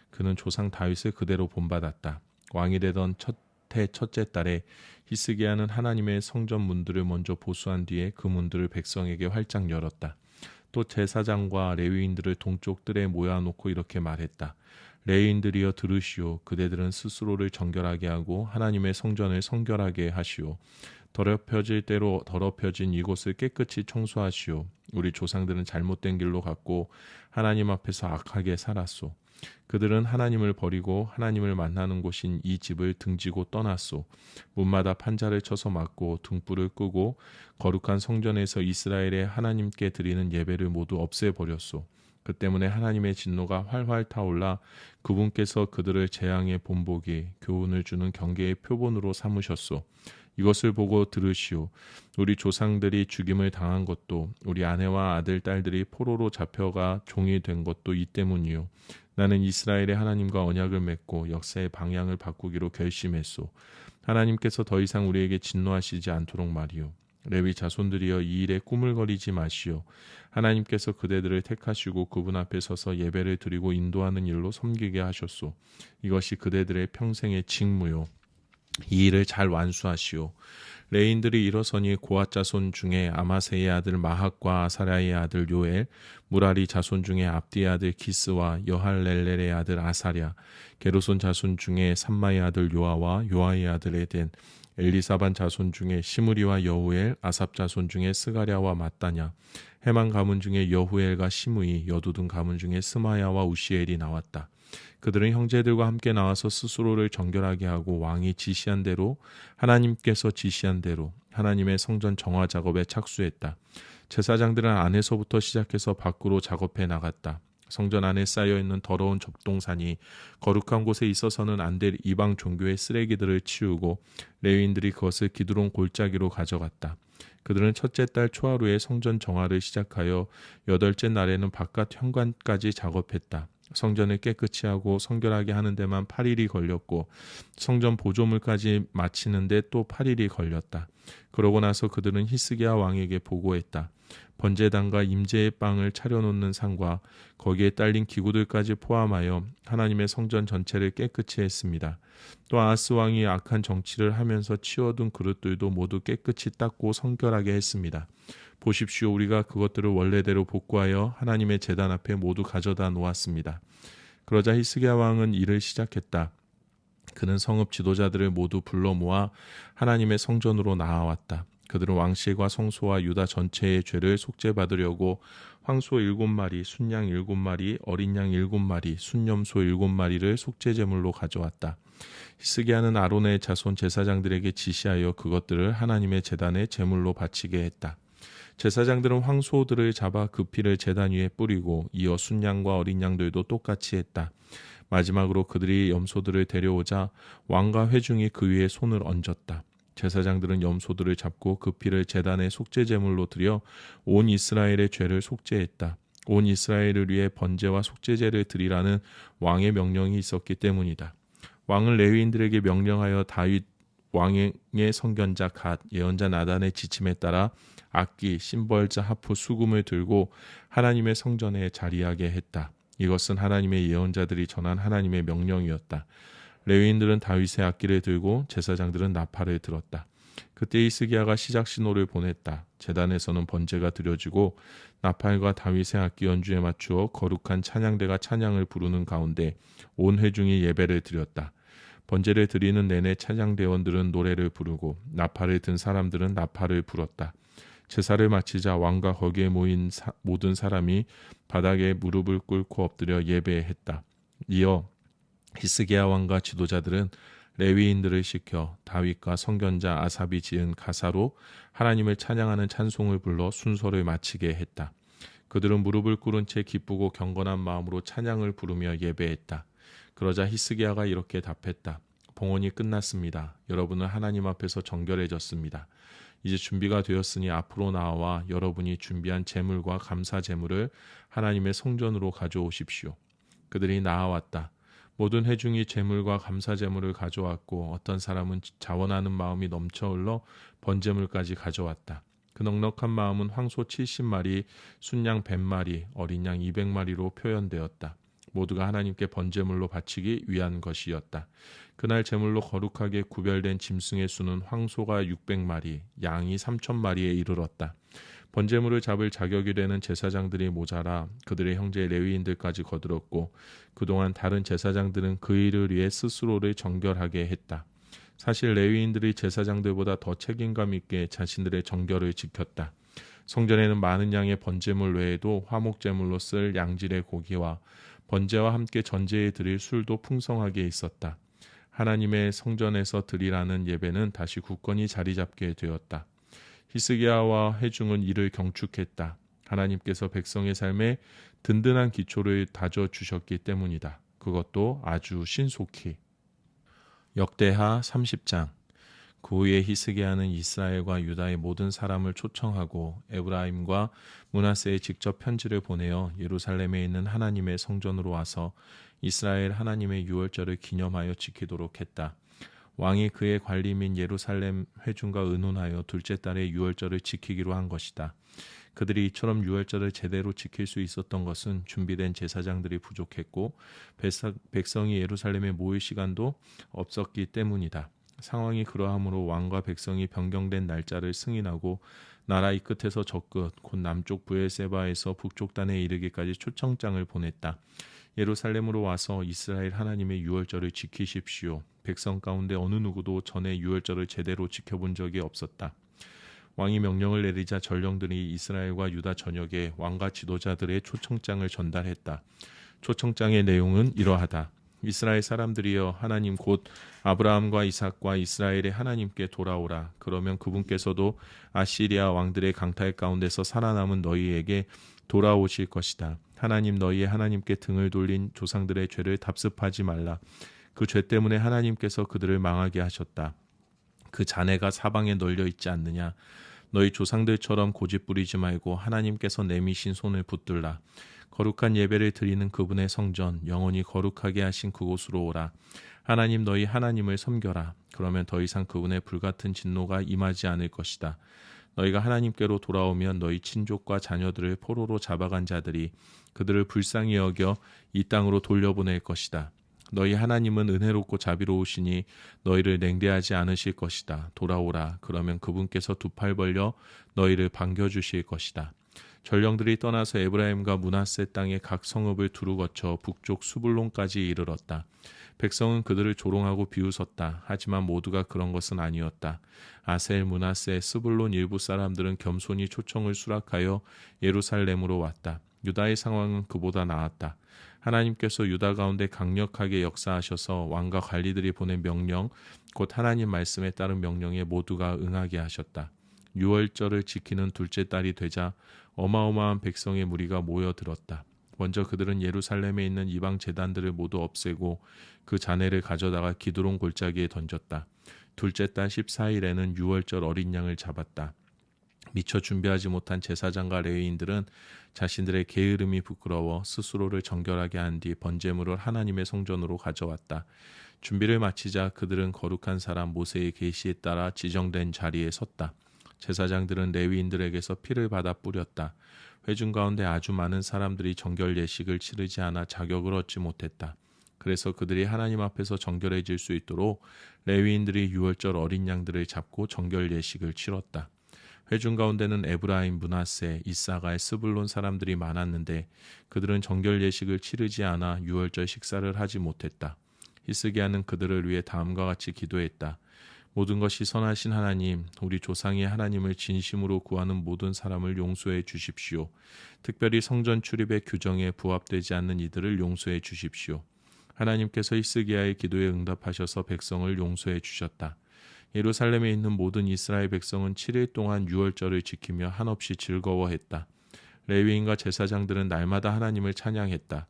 그는 조상 다윗을 그대로 본받았다. 왕이 되던 첫째 달에 히스기야는 하나님의 성전 문들을 먼저 보수한 뒤에 그 문들을 백성에게 활짝 열었다. 또 제사장과 레위인들을 동쪽 뜰에 모아놓고 이렇게 말했다. 레위인들이여 들으시오. 그대들은 스스로를 정결하게 하고 하나님의 성전을 성결하게 하시오. 더럽혀질 대로 더럽혀진 이곳을 깨끗이 청소하시오. 우리 조상들은 잘못된 길로 갔고 하나님 앞에서 악하게 살았소. 그들은 하나님을 버리고 하나님을 만나는 곳인 이 집을 등지고 떠났소. 문마다 판자를 쳐서 막고 등불을 끄고 거룩한 성전에서 이스라엘의 하나님께 드리는 예배를 모두 없애버렸소. 그 때문에 하나님의 진노가 활활 타올라 그분께서 그들을 재앙의 본보기, 교훈을 주는 경계의 표본으로 삼으셨소. 이것을 보고 들으시오. 우리 조상들이 죽임을 당한 것도, 우리 아내와 아들, 딸들이 포로로 잡혀가 종이 된 것도 이 때문이요. 나는 이스라엘의 하나님과 언약을 맺고 역사의 방향을 바꾸기로 결심했소. 하나님께서 더 이상 우리에게 진노하시지 않도록 말이요. 레위 자손들이여, 이 일에 꾸물거리지 마시오. 하나님께서 그대들을 택하시고 그분 앞에 서서 예배를 드리고 인도하는 일로 섬기게 하셨소. 이것이 그대들의 평생의 직무요. 이 일을 잘 완수하시오. 레인들이 일어서니 고앗 자손 중에 아마세의 아들 마학과 아사랴의 아들 요엘, 무라리 자손 중에 압디의 아들 기스와 여할렐렐의 아들 아사랴, 게르손 자손 중에 삼마의 아들 요아와 요아의 아들 에덴, 엘리사반 자손 중에 시므리와 여우엘, 아삽 자손 중에 스가랴와 마따냐, 해만 가문 중에 여후엘과 시므이, 여두둔 가문 중에 스마야와 우시엘이 나왔다. 그들은 형제들과 함께 나와서 스스로를 정결하게 하고 왕이 지시한 대로, 하나님께서 지시한 대로 하나님의 성전 정화 작업에 착수했다. 제사장들은 안에서부터 시작해서 밖으로 작업해 나갔다. 성전 안에 쌓여있는 더러운 접동산이 거룩한 곳에 있어서는 안 될 이방 종교의 쓰레기들을 치우고 레위인들이 그것을 기드론 골짜기로 가져갔다. 그들은 첫째 달 초하루에 성전 정화를 시작하여 여덟째 날에는 바깥 현관까지 작업했다. 성전을 깨끗이 하고 성결하게 하는 데만 8일이 걸렸고 성전 보조물까지 마치는데 또 8일이 걸렸다. 그러고 나서 그들은 히스기야 왕에게 보고했다. 번제단과 임재의 빵을 차려놓는 상과 거기에 딸린 기구들까지 포함하여 하나님의 성전 전체를 깨끗이 했습니다. 또 아하스 왕이 악한 정치를 하면서 치워둔 그릇들도 모두 깨끗이 닦고 성결하게 했습니다. 보십시오, 우리가 그것들을 원래대로 복구하여 하나님의 제단 앞에 모두 가져다 놓았습니다. 그러자 히스기야 왕은 일을 시작했다. 그는 성읍 지도자들을 모두 불러 모아 하나님의 성전으로 나아왔다. 그들은 왕실과 성소와 유다 전체의 죄를 속죄받으려고 황소 7마리, 순양 7마리, 어린 양 7마리, 순염소 7마리를 속죄제물로 가져왔다. 히스기야는 아론의 자손 제사장들에게 지시하여 그것들을 하나님의 제단에 제물로 바치게 했다. 제사장들은 황소들을 잡아 그 피를 제단 위에 뿌리고 이어 순양과 어린 양들도 똑같이 했다. 마지막으로 그들이 염소들을 데려오자 왕과 회중이 그 위에 손을 얹었다. 제사장들은 염소들을 잡고 그 피를 제단의 속죄제물로 드려 온 이스라엘의 죄를 속죄했다. 온 이스라엘을 위해 번제와 속죄제를 드리라는 왕의 명령이 있었기 때문이다. 왕은 레위인들에게 명령하여 다윗 왕의 선견자 갓, 예언자 나단의 지침에 따라 악기, 심벌자, 하프, 수금을 들고 하나님의 성전에 자리하게 했다. 이것은 하나님의 예언자들이 전한 하나님의 명령이었다. 레위인들은 다윗의 악기를 들고 제사장들은 나팔을 들었다. 그때 히스기야가 시작 신호를 보냈다. 제단에서는 번제가 드려지고 나팔과 다윗의 악기 연주에 맞추어 거룩한 찬양대가 찬양을 부르는 가운데 온 회중이 예배를 드렸다. 번제를 드리는 내내 찬양대원들은 노래를 부르고 나팔을 든 사람들은 나팔을 불었다. 제사를 마치자 왕과 거기에 모인 모든 사람이 바닥에 무릎을 꿇고 엎드려 예배했다. 이어 히스기야 왕과 지도자들은 레위인들을 시켜 다윗과 선견자 아삽이 지은 가사로 하나님을 찬양하는 찬송을 불러 순서를 마치게 했다. 그들은 무릎을 꿇은 채 기쁘고 경건한 마음으로 찬양을 부르며 예배했다. 그러자 히스기야가 이렇게 답했다. 봉헌이 끝났습니다. 여러분은 하나님 앞에서 정결해졌습니다. 이제 준비가 되었으니 앞으로 나와 여러분이 준비한 제물과 감사 제물을 하나님의 성전으로 가져오십시오. 그들이 나아왔다. 모든 회중이 제물과 감사 제물을 가져왔고 어떤 사람은 자원하는 마음이 넘쳐 흘러 번제물까지 가져왔다. 그 넉넉한 마음은 황소 70마리, 순양 100마리, 어린 양 200마리로 표현되었다. 모두가 하나님께 번제물로 바치기 위한 것이었다. 그날 제물로 거룩하게 구별된 짐승의 수는 황소가 600마리, 양이 3,000마리에 이르렀다. 번제물을 잡을 자격이 되는 제사장들이 모자라 그들의 형제 레위인들까지 거들었고 그동안 다른 제사장들은 그 일을 위해 스스로를 정결하게 했다. 사실 레위인들이 제사장들보다 더 책임감 있게 자신들의 정결을 지켰다. 성전에는 많은 양의 번제물 외에도 화목제물로 쓸 양질의 고기와 번제와 함께 전제에 드릴 술도 풍성하게 있었다. 하나님의 성전에서 드리라는 예배는 다시 굳건히 자리 잡게 되었다. 히스기야와 회중은 이를 경축했다. 하나님께서 백성의 삶에 든든한 기초를 다져 주셨기 때문이다. 그것도 아주 신속히. 역대하 30장. 그 후에 히스기야는 이스라엘과 유다의 모든 사람을 초청하고 에브라임과 므낫세에 직접 편지를 보내어 예루살렘에 있는 하나님의 성전으로 와서 이스라엘 하나님의 유월절을 기념하여 지키도록 했다. 왕이 그의 관리민 예루살렘 회중과 의논하여 둘째 달에 유월절을 지키기로 한 것이다. 그들이 이처럼 유월절을 제대로 지킬 수 있었던 것은 준비된 제사장들이 부족했고 백성이 예루살렘에 모일 시간도 없었기 때문이다. 상황이 그러하므로 왕과 백성이 변경된 날짜를 승인하고 나라 이 끝에서 저 끝, 곧 남쪽 브엘세바에서 북쪽 단에 이르기까지 초청장을 보냈다. 예루살렘으로 와서 이스라엘 하나님의 유월절을 지키십시오. 백성 가운데 어느 누구도 전에 유월절을 제대로 지켜본 적이 없었다. 왕이 명령을 내리자 전령들이 이스라엘과 유다 전역에 왕과 지도자들의 초청장을 전달했다. 초청장의 내용은 이러하다. 이스라엘 사람들이여, 하나님 곧 아브라함과 이삭과 이스라엘의 하나님께 돌아오라. 그러면 그분께서도 아시리아 왕들의 강탈 가운데서 살아남은 너희에게 돌아오실 것이다. 하나님 너희의 하나님께 등을 돌린 조상들의 죄를 답습하지 말라. 그 죄 때문에 하나님께서 그들을 망하게 하셨다. 그 잔해가 사방에 널려 있지 않느냐. 너희 조상들처럼 고집 부리지 말고 하나님께서 내미신 손을 붙들라. 거룩한 예배를 드리는 그분의 성전, 영원히 거룩하게 하신 그곳으로 오라. 하나님 너희 하나님을 섬겨라. 그러면 더 이상 그분의 불같은 진노가 임하지 않을 것이다. 너희가 하나님께로 돌아오면 너희 친족과 자녀들을 포로로 잡아간 자들이 그들을 불쌍히 여겨 이 땅으로 돌려보낼 것이다. 너희 하나님은 은혜롭고 자비로우시니 너희를 냉대하지 않으실 것이다. 돌아오라. 그러면 그분께서 두 팔 벌려 너희를 반겨주실 것이다. 전령들이 떠나서 에브라임과 므낫세 땅의 각 성읍을 두루 거쳐 북쪽 수불론까지 이르렀다. 백성은 그들을 조롱하고 비웃었다. 하지만 모두가 그런 것은 아니었다. 아셀, 므낫세, 스불론 일부 사람들은 겸손히 초청을 수락하여 예루살렘으로 왔다. 유다의 상황은 그보다 나았다. 하나님께서 유다 가운데 강력하게 역사하셔서 왕과 관리들이 보낸 명령, 곧 하나님 말씀에 따른 명령에 모두가 응하게 하셨다. 유월절을 지키는 둘째 달이 되자 어마어마한 백성의 무리가 모여들었다. 먼저 그들은 예루살렘에 있는 이방 제단들을 모두 없애고 그 잔해를 가져다가 기드론 골짜기에 던졌다. 둘째 달 14일에는 유월절 어린 양을 잡았다. 미처 준비하지 못한 제사장과 레위인들은 자신들의 게으름이 부끄러워 스스로를 정결하게 한 뒤 번제물을 하나님의 성전으로 가져왔다. 준비를 마치자 그들은 거룩한 사람 모세의 계시에 따라 지정된 자리에 섰다. 제사장들은 레위인들에게서 피를 받아 뿌렸다. 회중 가운데 아주 많은 사람들이 정결 예식을 치르지 않아 자격을 얻지 못했다. 그래서 그들이 하나님 앞에서 정결해질 수 있도록 레위인들이 유월절 어린 양들을 잡고 정결 예식을 치렀다. 회중 가운데는 에브라임, 므낫세, 이사갈, 스불론 사람들이 많았는데 그들은 정결 예식을 치르지 않아 유월절 식사를 하지 못했다. 히스기야는 그들을 위해 다음과 같이 기도했다. 모든 것이 선하신 하나님, 우리 조상의 하나님을 진심으로 구하는 모든 사람을 용서해 주십시오. 특별히 성전 출입의 규정에 부합되지 않는 이들을 용서해 주십시오. 하나님께서 히스기야의 기도에 응답하셔서 백성을 용서해 주셨다. 예루살렘에 있는 모든 이스라엘 백성은 7일 동안 유월절을 지키며 한없이 즐거워했다. 레위인과 제사장들은 날마다 하나님을 찬양했다.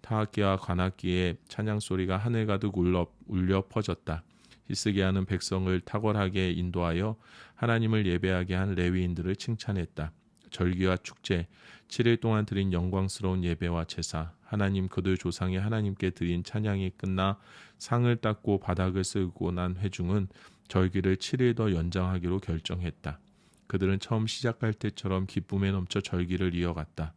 타악기와 관악기의 찬양 소리가 하늘 가득 울려 퍼졌다. 히스기야는 백성을 탁월하게 인도하여 하나님을 예배하게 한 레위인들을 칭찬했다. 절기와 축제, 7일 동안 드린 영광스러운 예배와 제사, 하나님 그들 조상의 하나님께 드린 찬양이 끝나 상을 닦고 바닥을 쓸고 난 회중은 절기를 7일 더 연장하기로 결정했다. 그들은 처음 시작할 때처럼 기쁨에 넘쳐 절기를 이어갔다.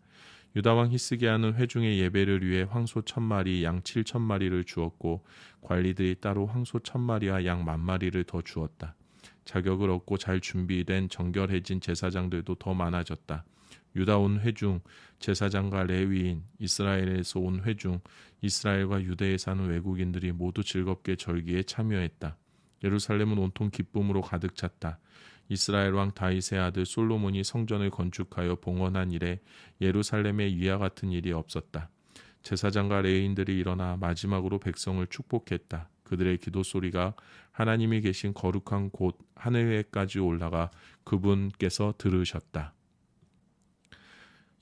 유다왕 히스기야는 회중의 예배를 위해 황소 1000마리, 양 7000마리를 주었고 관리들이 따로 황소 1000마리와 양 10,000마리를 더 주었다. 자격을 얻고 잘 준비된 정결해진 제사장들도 더 많아졌다. 유다 온 회중, 제사장과 레위인, 이스라엘에서 온 회중, 이스라엘과 유대에 사는 외국인들이 모두 즐겁게 절기에 참여했다. 예루살렘은 온통 기쁨으로 가득 찼다. 이스라엘 왕 다윗의 아들 솔로몬이 성전을 건축하여 봉헌한 이래 예루살렘에 이와 같은 일이 없었다. 제사장과 레위인들이 일어나 마지막으로 백성을 축복했다. 그들의 기도 소리가 하나님이 계신 거룩한 곳 하늘에까지 올라가 그분께서 들으셨다.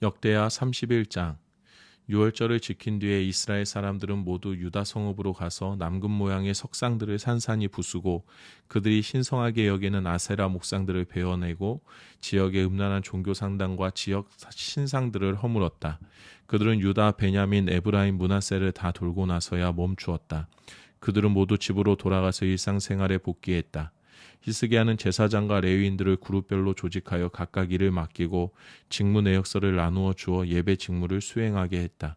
역대하 31장. 유월절을 지킨 뒤에 이스라엘 사람들은 모두 유다 성읍으로 가서 남금 모양의 석상들을 산산이 부수고 그들이 신성하게 여기는 아세라 목상들을 베어내고 지역의 음란한 종교 상당과 지역 신상들을 허물었다. 그들은 유다, 베냐민, 에브라임, 므낫세를 다 돌고 나서야 멈추었다. 그들은 모두 집으로 돌아가서 일상생활에 복귀했다. 히스기야는 제사장과 레위인들을 그룹별로 조직하여 각각 일을 맡기고 직무 내역서를 나누어 주어 예배 직무를 수행하게 했다.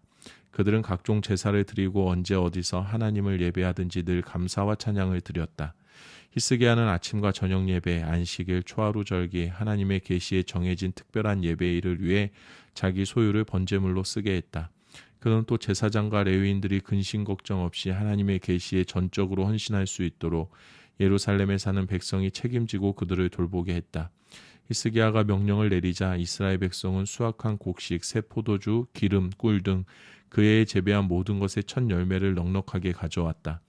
그들은 각종 제사를 드리고 언제 어디서 하나님을 예배하든지 늘 감사와 찬양을 드렸다. 히스기야는 아침과 저녁 예배, 안식일, 초하루 절기, 하나님의 계시에 정해진 특별한 예배일을 위해 자기 소유를 번제물로 쓰게 했다. 그는 또 제사장과 레위인들이 근심 걱정 없이 하나님의 계시에 전적으로 헌신할 수 있도록 예루살렘에 사는 백성이 책임지고 그들을 돌보게 했다. 히스기야가 명령을 내리자 이스라엘 백성은 수확한 곡식, 새 포도주, 기름, 꿀 등 그의 재배한 모든 것의 첫 열매를 넉넉하게 가져왔다.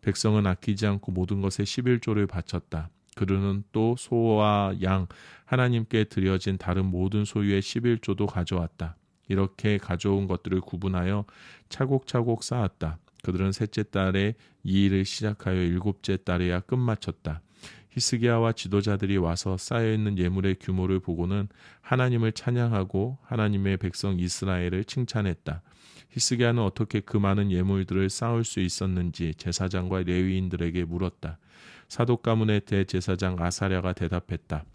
백성은 아끼지 않고 모든 것의 11조를 바쳤다. 그들은 또 소와 양, 하나님께 드려진 다른 모든 소유의 11조도 가져왔다. 이렇게 가져온 것들을 구분하여 차곡차곡 쌓았다. 그들은 셋째 달에 이 일을 시작하여 일곱째 달에야 끝마쳤다. 히스기야와 지도자들이 와서 쌓여있는 예물의 규모를 보고는 하나님을 찬양하고 하나님의 백성 이스라엘을 칭찬했다. 히스기야는 어떻게 그 많은 예물들을 쌓을 수 있었는지 제사장과 레위인들에게 물었다. 사독 가문의 대제사장 아사랴가 대답했다.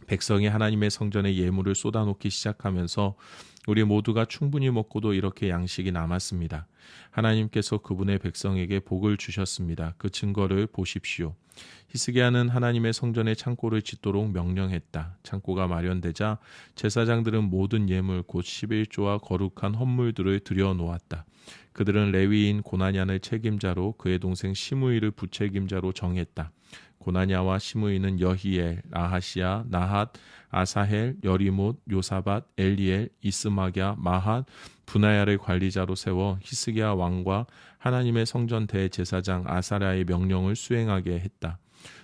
백성이 하나님의 성전에 예물을 쏟아놓기 시작하면서 우리 모두가 충분히 먹고도 이렇게 양식이 남았습니다. 하나님께서 그분의 백성에게 복을 주셨습니다. 그 증거를 보십시오. 히스기야는 하나님의 성전에 창고를 짓도록 명령했다. 창고가 마련되자 제사장들은 모든 예물 곧 11조와 거룩한 헌물들을 들여놓았다. 그들은 레위인 고나냐를 책임자로 그의 동생 시므이를 부책임자로 정했다. 고나냐와 시므이는 여히엘, 아하시야, 나핫, 아사헬, 여리못, 요사밧, 엘리엘, 이스마랴, 마핫, 분하야를 관리자로 세워 히스기야 왕과 하나님의 성전 대제사장 아사랴의 명령을 수행하게 했다.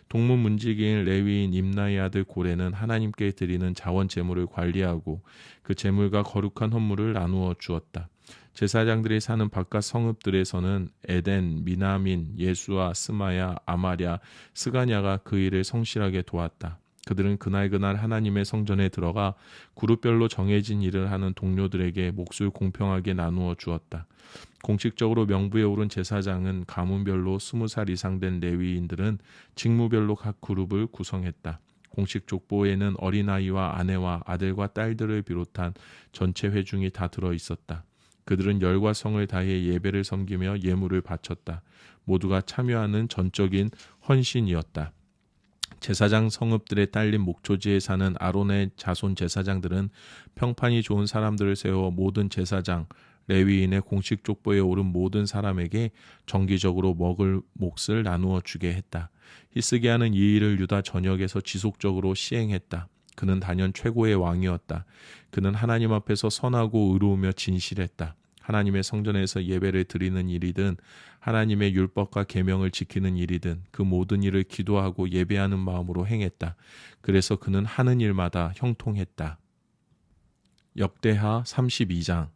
동문 문지기인 레위인 임나의 아들 고레는 하나님께 드리는 자원 제물을 관리하고 그 제물과 거룩한 헌물을 나누어 주었다. 제사장들이 사는 바깥 성읍들에서는 에덴, 미나민, 예수아, 스마야, 아마랴, 스가냐가 그 일을 성실하게 도왔다. 그들은 그날 하나님의 성전에 들어가 그룹별로 정해진 일을 하는 동료들에게 몫을 공평하게 나누어 주었다. 공식적으로 명부에 오른 제사장은 가문별로 20살 이상 된 레위인들은 직무별로 각 그룹을 구성했다. 공식 족보에는 어린아이와 아내와 아들과 딸들을 비롯한 전체 회중이 다 들어있었다. 그들은 열과 성을 다해 예배를 섬기며 예물을 바쳤다. 모두가 참여하는 전적인 헌신이었다. 제사장 성읍들에 딸린 목초지에 사는 아론의 자손 제사장들은 평판이 좋은 사람들을 세워 모든 제사장, 레위인의 공식 족보에 오른 모든 사람에게 정기적으로 먹을 몫을 나누어 주게 했다. 히스기야는 이 일을 유다 전역에서 지속적으로 시행했다. 그는 단연 최고의 왕이었다. 그는 하나님 앞에서 선하고 의로우며 진실했다. 하나님의 성전에서 예배를 드리는 일이든 하나님의 율법과 계명을 지키는 일이든 그 모든 일을 기도하고 예배하는 마음으로 행했다. 그래서 그는 하는 일마다 형통했다. 역대하 32장.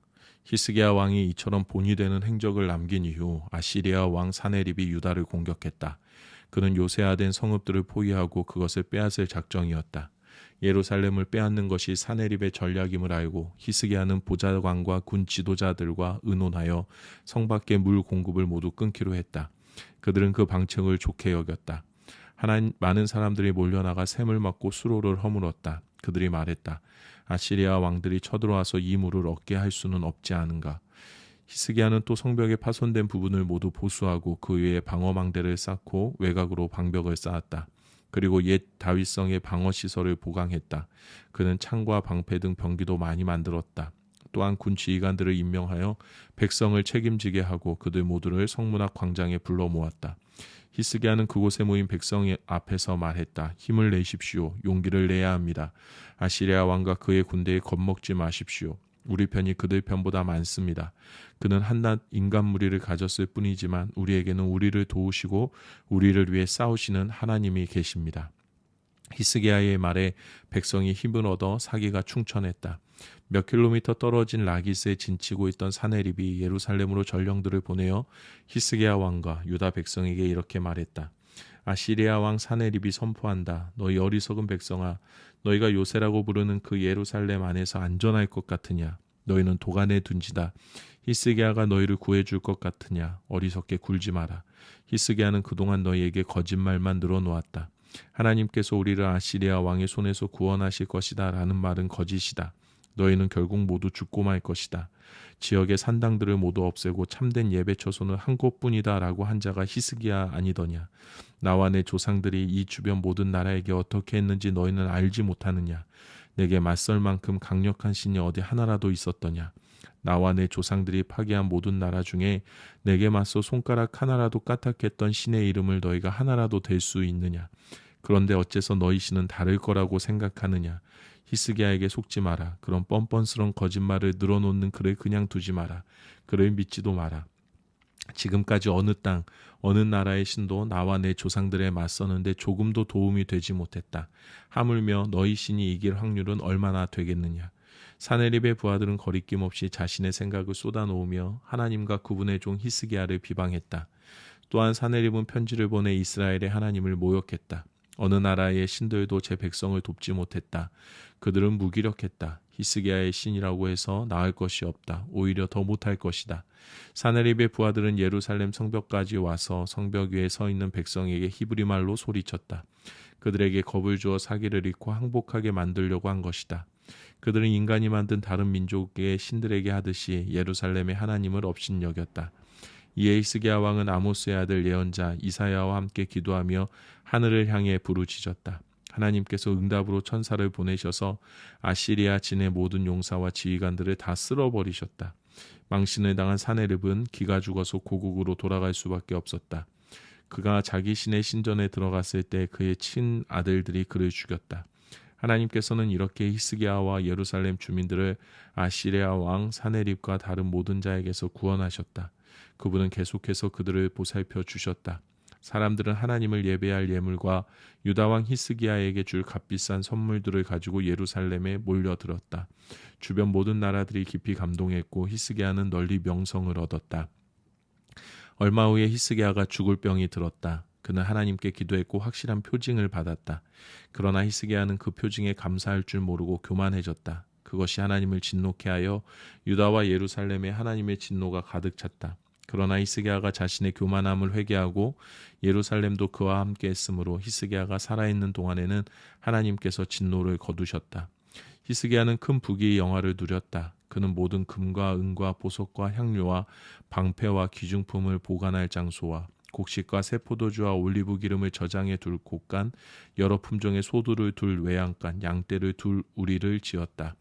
히스기야 왕이 이처럼 본이 되는 행적을 남긴 이후 아시리아 왕 사네립이 유다를 공격했다. 그는 요새화된 성읍들을 포위하고 그것을 빼앗을 작정이었다. 예루살렘을 빼앗는 것이 사네립의 전략임을 알고 히스기야는 보좌관과 군 지도자들과 의논하여 성 밖의 물 공급을 모두 끊기로 했다. 그들은 그 방책을 좋게 여겼다. 많은 사람들이 몰려나가 샘을 맞고 수로를 허물었다. 그들이 말했다. 아시리아 왕들이 쳐들어와서 이 물을 얻게 할 수는 없지 않은가. 히스기야는 또 성벽의 파손된 부분을 모두 보수하고 그 위에 방어망대를 쌓고 외곽으로 방벽을 쌓았다. 그리고 옛 다윗성의 방어시설을 보강했다. 그는 창과 방패 등 병기도 많이 만들었다. 또한 군 지휘관들을 임명하여 백성을 책임지게 하고 그들 모두를 성문 앞 광장에 불러 모았다. 히스기야는 그곳에 모인 백성 앞에서 말했다. 힘을 내십시오. 용기를 내야 합니다. 아시리아 왕과 그의 군대에 겁먹지 마십시오. 우리 편이 그들 편보다 많습니다. 그는 한낱 인간 무리를 가졌을 뿐이지만 우리에게는 우리를 도우시고 우리를 위해 싸우시는 하나님이 계십니다. 히스기야의 말에 백성이 힘을 얻어 사기가 충천했다. 몇 킬로미터 떨어진 라기스에 진치고 있던 사네립이 예루살렘으로 전령들을 보내어 히스기야 왕과 유다 백성에게 이렇게 말했다. 아시리아 왕 사네립이 선포한다. 너희 어리석은 백성아, 너희가 요새라고 부르는 그 예루살렘 안에서 안전할 것 같으냐? 너희는 도간에 둔지다. 히스기야가 너희를 구해줄 것 같으냐? 어리석게 굴지 마라. 히스기야는 그동안 너희에게 거짓말만 늘어놓았다. 하나님께서 우리를 아시리아 왕의 손에서 구원하실 것이다 라는 말은 거짓이다. 너희는 결국 모두 죽고 말 것이다. 지역의 산당들을 모두 없애고 참된 예배 처소는 한 곳뿐이다 라고 한 자가 히스기야 아니더냐. 나와 내 조상들이 이 주변 모든 나라에게 어떻게 했는지 너희는 알지 못하느냐. 내게 맞설 만큼 강력한 신이 어디 하나라도 있었더냐. 나와 내 조상들이 파괴한 모든 나라 중에 내게 맞서 손가락 하나라도 까딱했던 신의 이름을 너희가 하나라도 댈 수 있느냐. 그런데 어째서 너희 신은 다를 거라고 생각하느냐. 히스기야에게 속지 마라. 그런 뻔뻔스러운 거짓말을 늘어놓는 그를 그냥 두지 마라. 그를 믿지도 마라. 지금까지 어느 땅, 어느 나라의 신도 나와 내 조상들에 맞서는데 조금도 도움이 되지 못했다. 하물며 너희 신이 이길 확률은 얼마나 되겠느냐. 사네립의 부하들은 거리낌 없이 자신의 생각을 쏟아놓으며 하나님과 그분의 종 히스기야를 비방했다. 또한 사네립은 편지를 보내 이스라엘의 하나님을 모욕했다. 어느 나라의 신들도 제 백성을 돕지 못했다. 그들은 무기력했다. 히스기야의 신이라고 해서 나을 것이 없다. 오히려 더 못할 것이다. 사네립의 부하들은 예루살렘 성벽까지 와서 성벽 위에 서 있는 백성에게 히브리 말로 소리쳤다. 그들에게 겁을 주어 사기를 잃고 항복하게 만들려고 한 것이다. 그들은 인간이 만든 다른 민족의 신들에게 하듯이 예루살렘의 하나님을 업신여겼다. 이에 히스기야 왕은 아모스의 아들 예언자 이사야와 함께 기도하며 하늘을 향해 부르짖었다. 하나님께서 응답으로 천사를 보내셔서 아시리아 진의 모든 용사와 지휘관들을 다 쓸어버리셨다. 망신을 당한 사네립은 기가 죽어서 고국으로 돌아갈 수밖에 없었다. 그가 자기 신의 신전에 들어갔을 때 그의 친아들들이 그를 죽였다. 하나님께서는 이렇게 히스기야와 예루살렘 주민들을 아시리아 왕 사네립과 다른 모든 자에게서 구원하셨다. 그분은 계속해서 그들을 보살펴 주셨다. 사람들은 하나님을 예배할 예물과 유다 왕 히스기야에게 줄 값비싼 선물들을 가지고 예루살렘에 몰려들었다. 주변 모든 나라들이 깊이 감동했고 히스기야는 널리 명성을 얻었다. 얼마 후에 히스기야가 죽을 병이 들었다. 그는 하나님께 기도했고 확실한 표징을 받았다. 그러나 히스기야는 그 표징에 감사할 줄 모르고 교만해졌다. 그것이 하나님을 진노케 하여 유다와 예루살렘에 하나님의 진노가 가득 찼다. 그러나 히스기야가 자신의 교만함을 회개하고 예루살렘도 그와 함께 했으므로 히스기야가 살아있는 동안에는 하나님께서 진노를 거두셨다. 히스기야는 큰 부귀의 영화를 누렸다. 그는 모든 금과 은과 보석과 향료와 방패와 귀중품을 보관할 장소와 곡식과 새 포도주와 올리브 기름을 저장해 둘 곳간, 여러 품종의 소들을 둘 외양간, 양떼를 둘 우리를 지었다.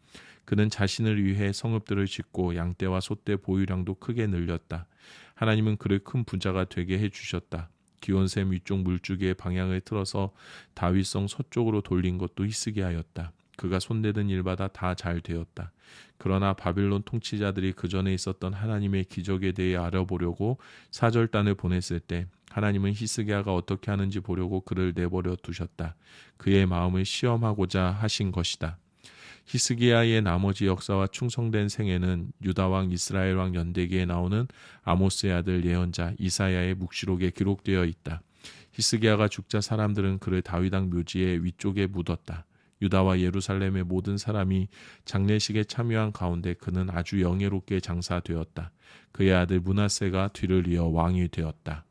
그는 자신을 위해 성읍들을 짓고 양떼와 소떼 보유량도 크게 늘렸다. 하나님은 그를 큰 부자가 되게 해주셨다. 기온샘 위쪽 물주기의 방향을 틀어서 다윗성 서쪽으로 돌린 것도 히스기야였다. 그가 손대던 일마다 다 잘 되었다. 그러나 바빌론 통치자들이 그 전에 있었던 하나님의 기적에 대해 알아보려고 사절단을 보냈을 때 하나님은 히스기야가 어떻게 하는지 보려고 그를 내버려 두셨다. 그의 마음을 시험하고자 하신 것이다. 히스기야의 나머지 역사와 충성된 생애는 유다왕 이스라엘왕 연대기에 나오는 아모스의 아들 예언자 이사야의 묵시록에 기록되어 있다. 히스기야가 죽자 사람들은 그를 다윗왕 묘지의 위쪽에 묻었다. 유다와 예루살렘의 모든 사람이 장례식에 참여한 가운데 그는 아주 영예롭게 장사되었다. 그의 아들 므낫세가 뒤를 이어 왕이 되었다.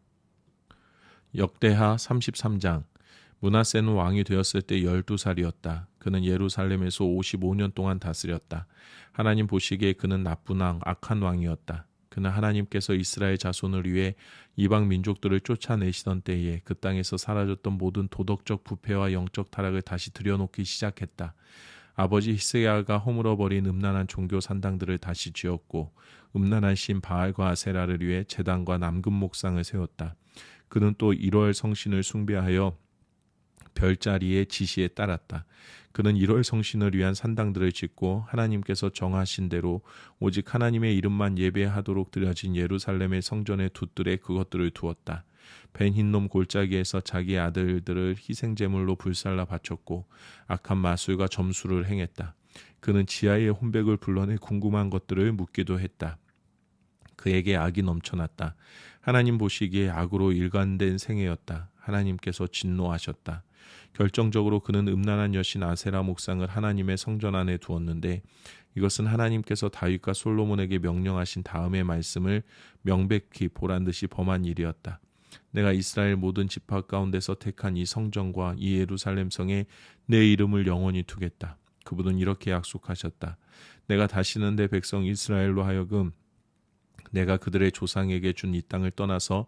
역대하 33장. 므낫세는 왕이 되었을 때 12살이었다. 그는 예루살렘에서 55년 동안 다스렸다. 하나님 보시기에 그는 나쁜 왕, 악한 왕이었다. 그는 하나님께서 이스라엘 자손을 위해 이방 민족들을 쫓아내시던 때에 그 땅에서 사라졌던 모든 도덕적 부패와 영적 타락을 다시 들여놓기 시작했다. 아버지 히스기야가 허물어버린 음란한 종교 산당들을 다시 지었고 음란한 신 바알과 아세라를 위해 제단과 남금 목상을 세웠다. 그는 또 1월 성신을 숭배하여 별자리의 지시에 따랐다. 그는 1월 성신을 위한 산당들을 짓고 하나님께서 정하신 대로 오직 하나님의 이름만 예배하도록 드려진 예루살렘의 성전의 돛들에 그것들을 두었다. 벤 흰놈 골짜기에서 자기 아들들을 희생제물로 불살라 바쳤고 악한 마술과 점수를 행했다. 그는 지하의 혼백을 불러내 궁금한 것들을 묻기도 했다. 그에게 악이 넘쳐났다. 하나님 보시기에 악으로 일관된 생애였다. 하나님께서 진노하셨다. 결정적으로 그는 음란한 여신 아세라 목상을 하나님의 성전 안에 두었는데 이것은 하나님께서 다윗과 솔로몬에게 명령하신 다음의 말씀을 명백히 보란 듯이 범한 일이었다. 내가 이스라엘 모든 지파 가운데서 택한 이 성전과 이 예루살렘 성에 내 이름을 영원히 두겠다. 그분은 이렇게 약속하셨다. 내가 다시는 내 백성 이스라엘로 하여금 내가 그들의 조상에게 준 이 땅을 떠나서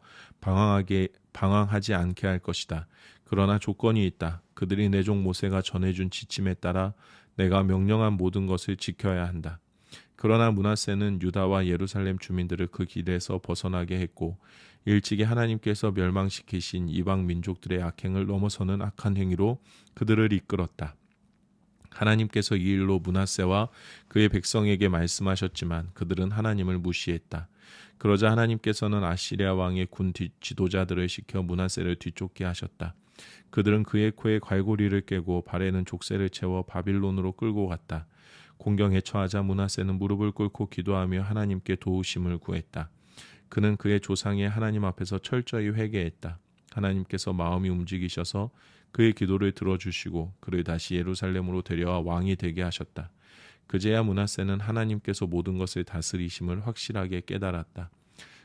방황하지 않게 할 것이다. 그러나 조건이 있다. 그들이 내 종 모세가 전해준 지침에 따라 내가 명령한 모든 것을 지켜야 한다. 그러나 므낫세는 유다와 예루살렘 주민들을 그 길에서 벗어나게 했고 일찍이 하나님께서 멸망시키신 이방 민족들의 악행을 넘어서는 악한 행위로 그들을 이끌었다. 하나님께서 이 일로 므낫세와 그의 백성에게 말씀하셨지만 그들은 하나님을 무시했다. 그러자 하나님께서는 아시리아 왕의 군 지도자들을 시켜 므낫세를 뒤쫓게 하셨다. 그들은 그의 코에 갈고리를 깨고 발에는 족쇄를 채워 바빌론으로 끌고 갔다. 공경에 처하자 므낫세는 무릎을 꿇고 기도하며 하나님께 도우심을 구했다. 그는 그의 조상의 하나님 앞에서 철저히 회개했다. 하나님께서 마음이 움직이셔서 그의 기도를 들어주시고 그를 다시 예루살렘으로 데려와 왕이 되게 하셨다. 그제야 므낫세는 하나님께서 모든 것을 다스리심을 확실하게 깨달았다.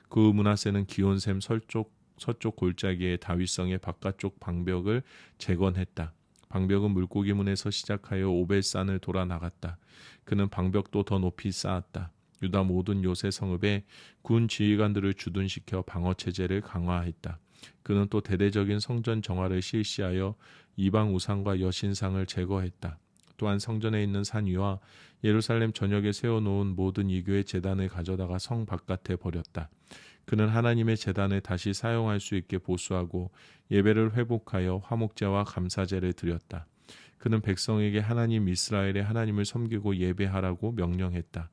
그 므낫세는 기온샘 서쪽 골짜기의 다윗성의 바깥쪽 방벽을 재건했다. 방벽은 물고기 문에서 시작하여 오벨산을 돌아 나갔다. 그는 방벽도 더 높이 쌓았다. 유다 모든 요새 성읍에 군 지휘관들을 주둔시켜 방어 체제를 강화했다. 그는 또 대대적인 성전 정화를 실시하여 이방 우상과 여신상을 제거했다. 또한 성전에 있는 산 위와 예루살렘 전역에 세워놓은 모든 이교의 제단을 가져다가 성 바깥에 버렸다. 그는 하나님의 제단을 다시 사용할 수 있게 보수하고 예배를 회복하여 화목제와 감사제를 드렸다. 그는 백성에게 하나님 이스라엘의 하나님을 섬기고 예배하라고 명령했다.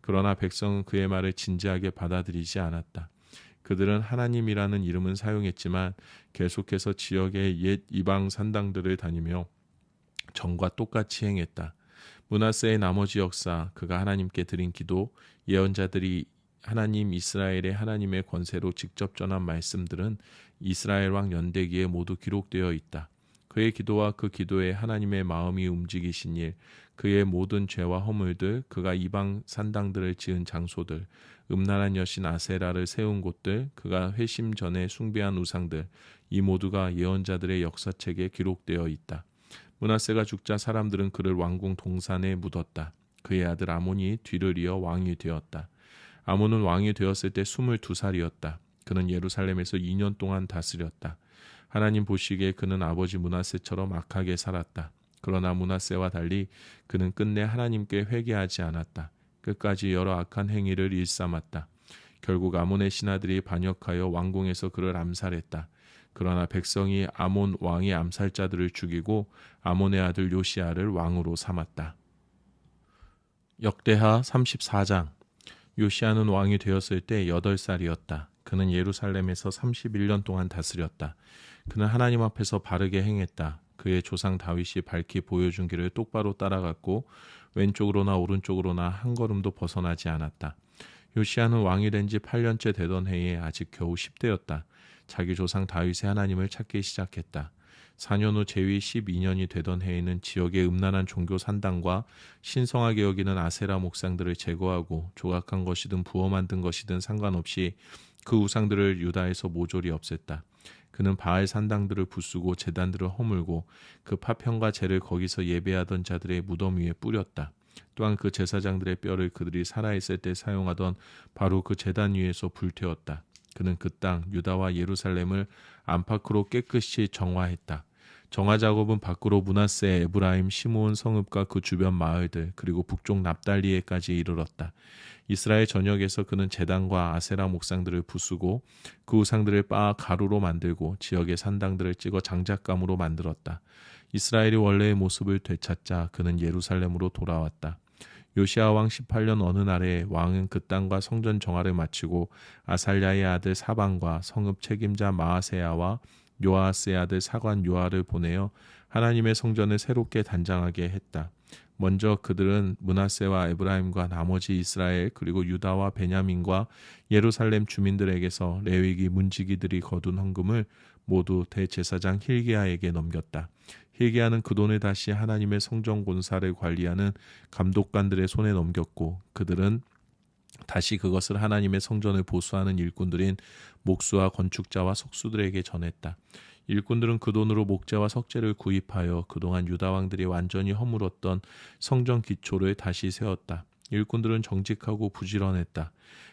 그러나 백성은 그의 말을 진지하게 받아들이지 않았다. 그들은 하나님이라는 이름은 사용했지만 계속해서 지역의 옛 이방 산당들을 다니며 전과 똑같이 행했다. 므낫세의 나머지 역사, 그가 하나님께 드린 기도, 예언자들이 하나님 이스라엘의 하나님의 권세로 직접 전한 말씀들은 이스라엘 왕 연대기에 모두 기록되어 있다. 그의 기도와 그 기도에 하나님의 마음이 움직이신 일, 그의 모든 죄와 허물들, 그가 이방 산당들을 지은 장소들, 음란한 여신 아세라를 세운 곳들, 그가 회심 전에 숭배한 우상들, 이 모두가 예언자들의 역사책에 기록되어 있다. 므낫세가 죽자 사람들은 그를 왕궁 동산에 묻었다. 그의 아들 아몬이 뒤를 이어 왕이 되었다. 아몬은 왕이 되었을 때 22살이었다. 그는 예루살렘에서 2년 동안 다스렸다. 하나님 보시기에 그는 아버지 므낫세처럼 악하게 살았다. 그러나 므낫세와 달리 그는 끝내 하나님께 회개하지 않았다. 끝까지 여러 악한 행위를 일삼았다. 결국 아몬의 신하들이 반역하여 왕궁에서 그를 암살했다. 그러나 백성이 아몬 왕의 암살자들을 죽이고 아몬의 아들 요시야를 왕으로 삼았다. 역대하 34장. 요시야는 왕이 되었을 때 8살이었다. 그는 예루살렘에서 31년 동안 다스렸다. 그는 하나님 앞에서 바르게 행했다. 그의 조상 다윗이 밝히 보여준 길을 똑바로 따라갔고 왼쪽으로나 오른쪽으로나 한 걸음도 벗어나지 않았다. 요시야는 왕이 된 지 8년째 되던 해에 아직 겨우 10대였다. 자기 조상 다윗의 하나님을 찾기 시작했다. 4년 후 재위 12년이 되던 해에는 지역의 음란한 종교 산당과 신성하게 여기는 아세라 목상들을 제거하고 조각한 것이든 부어 만든 것이든 상관없이 그 우상들을 유다에서 모조리 없앴다. 그는 바알 산당들을 부수고 제단들을 허물고 그 파편과 재를 거기서 예배하던 자들의 무덤 위에 뿌렸다. 또한 그 제사장들의 뼈를 그들이 살아있을 때 사용하던 바로 그 제단 위에서 불태웠다. 그는 그 땅 유다와 예루살렘을 안팎으로 깨끗이 정화했다. 정화 작업은 밖으로 므낫세, 에브라임, 시므온 성읍과 그 주변 마을들 그리고 북쪽 납달리에까지 이르렀다. 이스라엘 전역에서 그는 제단과 아세라 목상들을 부수고 그 우상들을 빻아 가루로 만들고 지역의 산당들을 찍어 장작감으로 만들었다. 이스라엘이 원래의 모습을 되찾자 그는 예루살렘으로 돌아왔다. 요시야 왕 18년 어느 날에 왕은 그 땅과 성전 정화를 마치고 아살랴의 아들 사반과 성읍 책임자 마아세야와 요아스의 아들 사관 요아를 보내어 하나님의 성전을 새롭게 단장하게 했다. 먼저 그들은 므낫세와 에브라임과 나머지 이스라엘 그리고 유다와 베냐민과 예루살렘 주민들에게서 레위기 문지기들이 거둔 헌금을 모두 대제사장 hil기야에게 넘겼다. hil기야는 그 돈을 다시 하나님의 성전 공사를 관리하는 감독관들의 손에 넘겼고 그들은 다시 그것을 하나님의 성전을 보수하는 일꾼들인 목수와 건축자와 석수들에게 전했다. 일꾼들은 그 돈으로 목재와 석재를 구입하여 그동안 유다 왕들이 완전히 허물었던 성전 기초를 다시 세웠다. 일꾼들은 정직하고 부지런했다.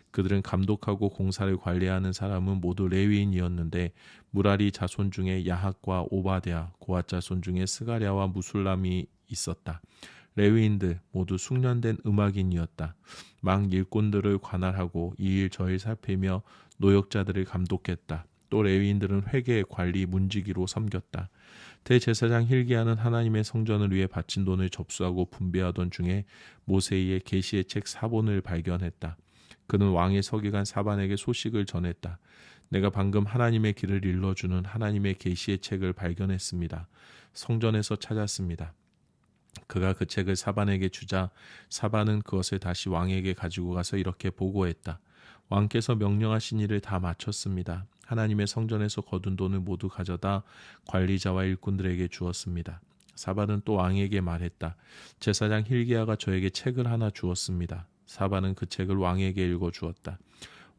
그들은 감독하고 공사를 관리하는 사람은 모두 레위인이었는데 무라리 자손 중에 야학과 오바댜, 고앗 자손 중에 스가랴와 무술람이 있었다. 레위인들 모두 숙련된 음악인이었다. 막 일꾼들을 관할하고 이 일 저 일 살피며 노역자들을 감독했다. 또 레위인들은 회계, 관리, 문지기로 섬겼다. 대제사장 hil기야는 하나님의 성전을 위해 바친 돈을 접수하고 분배하던 중에 모세이의 계시의 책 사본을 발견했다. 그는 왕의 서기관 사반에게 소식을 전했다. 내가 방금 하나님의 길을 일러주는 하나님의 계시의 책을 발견했습니다. 성전에서 찾았습니다. 그가 그 책을 사반에게 주자 사반은 그것을 다시 왕에게 가지고 가서 이렇게 보고했다. 왕께서 명령하신 일을 다 마쳤습니다. 하나님의 성전에서 거둔 돈을 모두 가져다 관리자와 일꾼들에게 주었습니다. 사반은 또 왕에게 말했다. 제사장 hil기야가 저에게 책을 하나 주었습니다. 사반은 그 책을 왕에게 읽어주었다.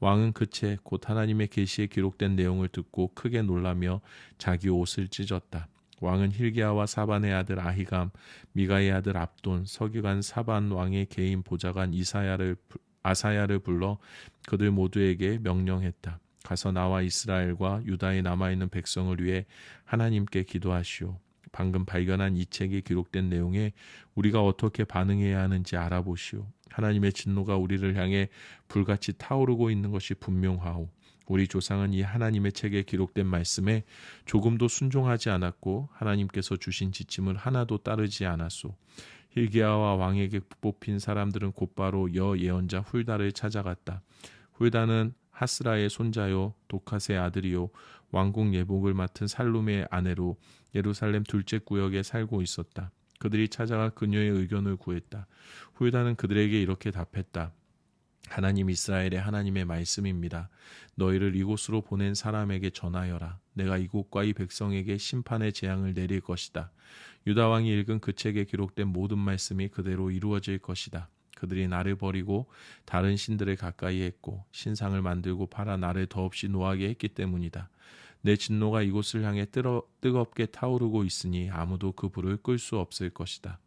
왕은 그 책 곧 하나님의 계시에 기록된 내용을 듣고 크게 놀라며 자기 옷을 찢었다. 왕은 hil기야와 사반의 아들 아히감, 미가의 아들 압돈, 서기관 사반 왕의 개인 보좌관 아사야를 불러 그들 모두에게 명령했다. 가서 나와 이스라엘과 유다에 남아있는 백성을 위해 하나님께 기도하시오. 방금 발견한 이 책에 기록된 내용에 우리가 어떻게 반응해야 하는지 알아보시오. 하나님의 진노가 우리를 향해 불같이 타오르고 있는 것이 분명하오. 우리 조상은 이 하나님의 책에 기록된 말씀에 조금도 순종하지 않았고 하나님께서 주신 지침을 하나도 따르지 않았소. hil기야와 왕에게 뽑힌 사람들은 곧바로 여 예언자 훌다를 찾아갔다. 훌다는 하스라의 손자요 도캇의 아들이요 왕궁 예복을 맡은 살룸의 아내로 예루살렘 둘째 구역에 살고 있었다. 그들이 찾아가 그녀의 의견을 구했다. 훌다는 그들에게 이렇게 답했다. 하나님 이스라엘의 하나님의 말씀입니다. 너희를 이곳으로 보낸 사람에게 전하여라. 내가 이곳과 이 백성에게 심판의 재앙을 내릴 것이다. 유다 왕이 읽은 그 책에 기록된 모든 말씀이 그대로 이루어질 것이다. 그들이 나를 버리고 다른 신들을 가까이 했고 신상을 만들고 팔아 나를 더없이 노하게 했기 때문이다. 내 진노가 이곳을 향해 뜨겁게 타오르고 있으니 아무도 그 불을 끌 수 없을 것이다.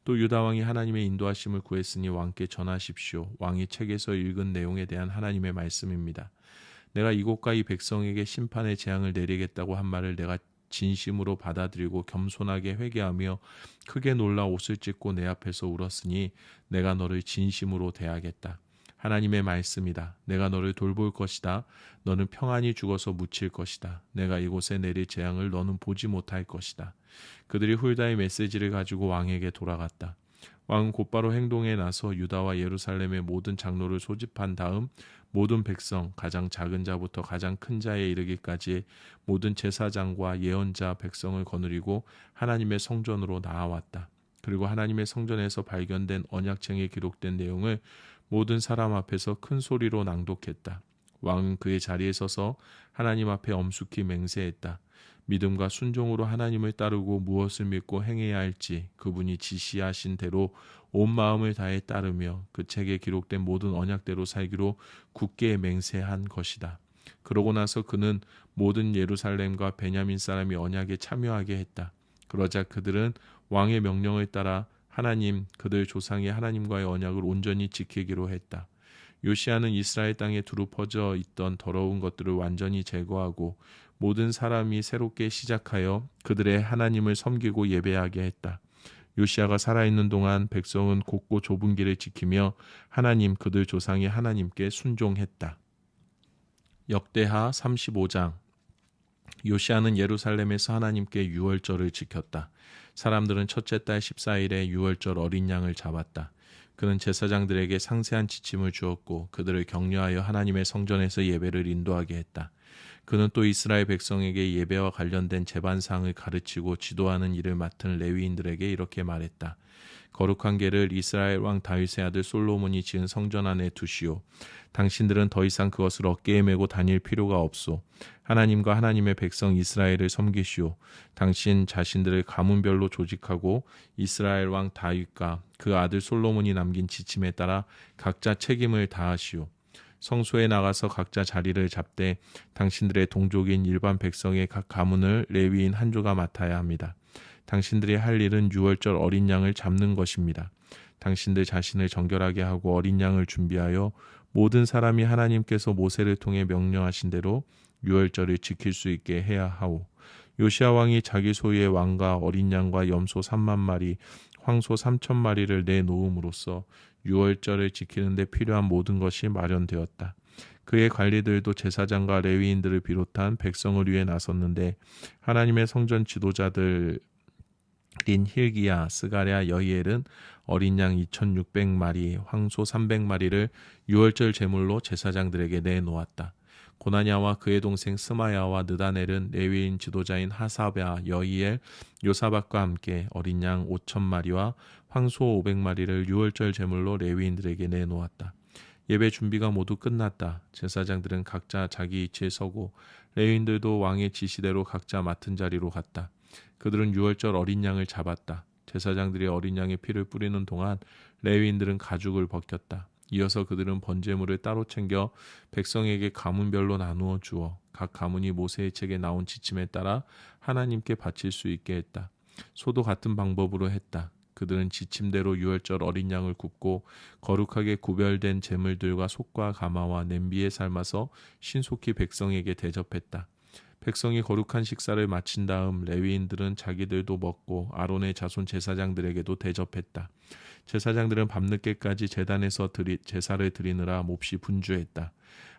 또 유다 왕이 하나님의 인도하심을 구했으니 왕께 전하십시오. 왕이 책에서 읽은 내용에 대한 하나님의 말씀입니다. 내가 이곳과 이 백성에게 심판의 재앙을 내리겠다고 한 말을 내가 진심으로 받아들이고 겸손하게 회개하며 크게 놀라 옷을 찢고 내 앞에서 울었으니 내가 너를 진심으로 대하겠다. 하나님의 말씀이다. 내가 너를 돌볼 것이다. 너는 평안히 죽어서 묻힐 것이다. 내가 이곳에 내릴 재앙을 너는 보지 못할 것이다. 그들이 훌다의 메시지를 가지고 왕에게 돌아갔다. 왕은 곧바로 행동에 나서 유다와 예루살렘의 모든 장로를 소집한 다음 모든 백성 가장 작은 자부터 가장 큰 자에 이르기까지 모든 제사장과 예언자 백성을 거느리고 하나님의 성전으로 나아왔다. 그리고 하나님의 성전에서 발견된 언약책에 기록된 내용을 모든 사람 앞에서 큰 소리로 낭독했다. 왕은 그의 자리에 서서 하나님 앞에 엄숙히 맹세했다. 믿음과 순종으로 하나님을 따르고 무엇을 믿고 행해야 할지 그분이 지시하신 대로 온 마음을 다해 따르며 그 책에 기록된 모든 언약대로 살기로 굳게 맹세한 것이다. 그러고 나서 그는 모든 예루살렘과 베냐민 사람이 언약에 참여하게 했다. 그러자 그들은 왕의 명령을 따라 하나님 그들 조상의 하나님과의 언약을 온전히 지키기로 했다. 요시야는 이스라엘 땅에 두루 퍼져 있던 더러운 것들을 완전히 제거하고 모든 사람이 새롭게 시작하여 그들의 하나님을 섬기고 예배하게 했다. 요시야가 살아있는 동안 백성은 곱고 좁은 길을 지키며 하나님 그들 조상의 하나님께 순종했다. 역대하 35장. 요시야는 예루살렘에서 하나님께 유월절을 지켰다. 사람들은 첫째 달 14일에 유월절 어린 양을 잡았다. 그는 제사장들에게 상세한 지침을 주었고 그들을 격려하여 하나님의 성전에서 예배를 인도하게 했다. 그는 또 이스라엘 백성에게 예배와 관련된 제반사항을 가르치고 지도하는 일을 맡은 레위인들에게 이렇게 말했다. 거룩한 궤를 이스라엘 왕 다윗의 아들 솔로몬이 지은 성전 안에 두시오. 당신들은 더 이상 그것을 어깨에 메고 다닐 필요가 없소. 하나님과 하나님의 백성 이스라엘을 섬기시오. 당신 자신들을 가문별로 조직하고 이스라엘 왕 다윗과 그 아들 솔로몬이 남긴 지침에 따라 각자 책임을 다하시오. 성소에 나가서 각자 자리를 잡되 당신들의 동족인 일반 백성의 각 가문을 레위인 한 조가 맡아야 합니다. 당신들이 할 일은 유월절 어린 양을 잡는 것입니다. 당신들 자신을 정결하게 하고 어린 양을 준비하여 모든 사람이 하나님께서 모세를 통해 명령하신 대로 유월절을 지킬 수 있게 해야 하오. 요시야 왕이 자기 소유의 왕과 어린 양과 염소 3만 마리, 황소 3천 마리를 내놓음으로써 유월절을 지키는 데 필요한 모든 것이 마련되었다. 그의 관리들도 제사장과 레위인들을 비롯한 백성을 위해 나섰는데 하나님의 성전 지도자들 린 hil기야, 스가랴, 여히엘은 어린 양 2600마리, 황소 300마리를 유월절 제물로 제사장들에게 내놓았다. 고나냐와 그의 동생 스마야와 느다넬은 레위인 지도자인 하사랴, 여히엘, 요사박과 함께 어린 양 5000마리와 황소 500마리를 유월절 제물로 레위인들에게 내놓았다. 예배 준비가 모두 끝났다. 제사장들은 각자 자기 위치에 서고 레위인들도 왕의 지시대로 각자 맡은 자리로 갔다. 그들은 유월절 어린 양을 잡았다. 제사장들이 어린 양의 피를 뿌리는 동안 레위인들은 가죽을 벗겼다. 이어서 그들은 번제물을 따로 챙겨 백성에게 가문별로 나누어 주어 각 가문이 모세의 책에 나온 지침에 따라 하나님께 바칠 수 있게 했다. 소도 같은 방법으로 했다. 그들은 지침대로 유월절 어린 양을 굽고 거룩하게 구별된 제물들과 솥과 가마와 냄비에 삶아서 신속히 백성에게 대접했다. 백성이 거룩한 식사를 마친 다음 레위인들은 자기들도 먹고 아론의 자손 제사장들에게도 대접했다. 제사장들은 밤늦게까지 제단에서 제사를 드리느라 몹시 분주했다.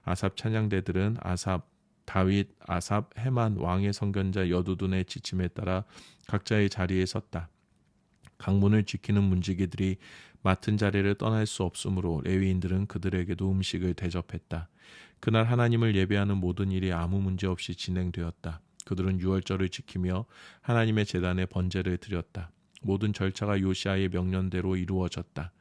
아삽 찬양대들은 아삽, 다윗, 아삽, 헤만 왕의 선견자 여두둔의 지침에 따라 각자의 자리에 섰다. 강문을 지키는 문지기들이 맡은 자리를 떠날 수 없으므로 레위인들은 그들에게도 음식을 대접했다. 그날 하나님을 예배하는 모든 일이 아무 문제 없이 진행되었다. 그들은 유월절을 지키며 하나님의 제단에 번제를 드렸다. 모든 절차가 요시아의 명령대로 이루어졌다.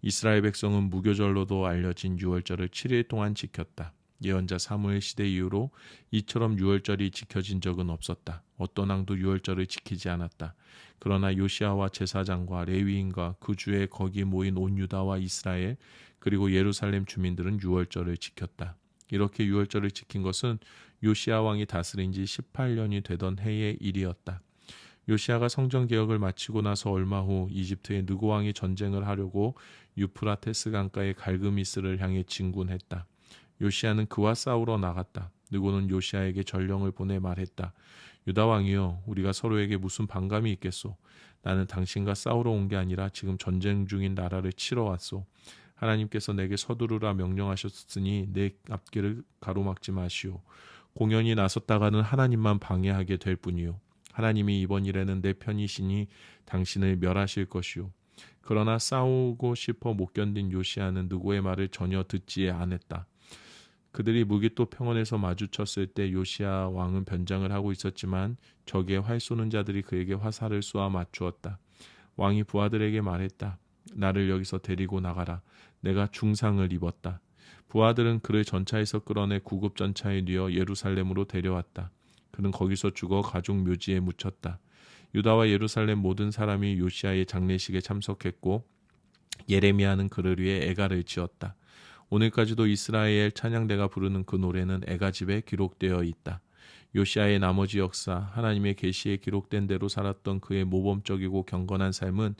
이스라엘 백성은 무교절로도 알려진 유월절을 7일 동안 지켰다. 예언자 사무엘 시대 이후로 이처럼 유월절이 지켜진 적은 없었다. 어떤 왕도 유월절을 지키지 않았다. 그러나 요시아와 제사장과 레위인과 그 주에 거기 모인 온 유다와 이스라엘 그리고 예루살렘 주민들은 유월절을 지켰다. 이렇게 유월절을 지킨 것은 요시아 왕이 다스린 지 18년이 되던 해의 일이었다. 요시아가 성전 개혁을 마치고 나서 얼마 후 이집트의 느고 왕이 전쟁을 하려고 유프라테스 강가의 갈그미스를 향해 진군했다. 요시아는 그와 싸우러 나갔다. 느고는 요시아에게 전령을 보내 말했다. 유다 왕이여, 우리가 서로에게 무슨 반감이 있겠소? 나는 당신과 싸우러 온 게 아니라 지금 전쟁 중인 나라를 치러 왔소. 하나님께서 내게 서두르라 명령하셨으니 내 앞길을 가로막지 마시오. 공연히 나섰다가는 하나님만 방해하게 될 뿐이요. 하나님이 이번 일에는 내 편이시니 당신을 멸하실 것이오. 그러나 싸우고 싶어 못 견딘 요시아는 느고의 말을 전혀 듣지 않았다. 그들이 무기또 평원에서 마주쳤을 때 요시아 왕은 변장을 하고 있었지만 적의 활 쏘는 자들이 그에게 화살을 쏘아 맞추었다. 왕이 부하들에게 말했다. 나를 여기서 데리고 나가라. 내가 중상을 입었다. 부하들은 그를 전차에서 끌어내 구급 전차에 뉘어 예루살렘으로 데려왔다. 그는 거기서 죽어 가족 묘지에 묻혔다. 유다와 예루살렘 모든 사람이 요시아의 장례식에 참석했고 예레미야는 그를 위해 애가를 지었다. 오늘까지도 이스라엘 찬양대가 부르는 그 노래는 애가집에 기록되어 있다. 요시아의 나머지 역사, 하나님의 계시에 기록된 대로 살았던 그의 모범적이고 경건한 삶은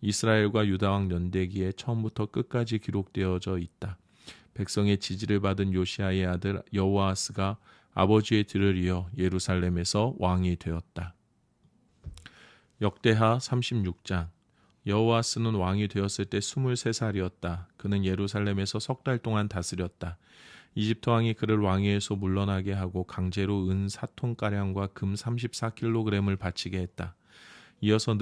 이스라엘과 유다왕 연대기에 처음부터 끝까지 기록되어져 있다. 백성의 지지를 받은 요시아의 아들 여호아스가 아버지의 뒤를 이어 예루살렘에서 왕이 되었다. 역대하 36장. 여호아스는 왕이 되었을 때 23살이었다. 그는 예루살렘에서 석 달 동안 다스렸다. 이집트 왕이 그를 왕위에서 물러나게 하고 강제로 은 4톤가량과 금 34kg을 바치게 했다. 이어서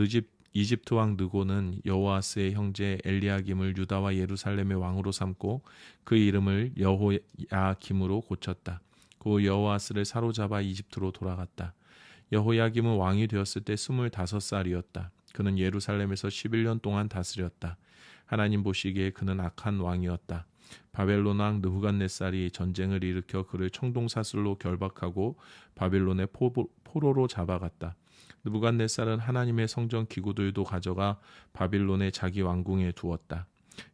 이집트 왕 느고는 여호아스의 형제 엘리야김을 유다와 예루살렘의 왕으로 삼고 그 이름을 여호야김으로 고쳤다. 그 여호아스를 사로잡아 이집트로 돌아갔다. 여호야김은 왕이 되었을 때 25살이었다. 그는 예루살렘에서 11년 동안 다스렸다. 하나님 보시기에 그는 악한 왕이었다. 바벨론 왕 느부갓네살이 전쟁을 일으켜 그를 청동사슬로 결박하고 바벨론의 포로로 잡아갔다. 느부갓네살은 하나님의 성전 기구들도 가져가 바빌론의 자기 왕궁에 두었다.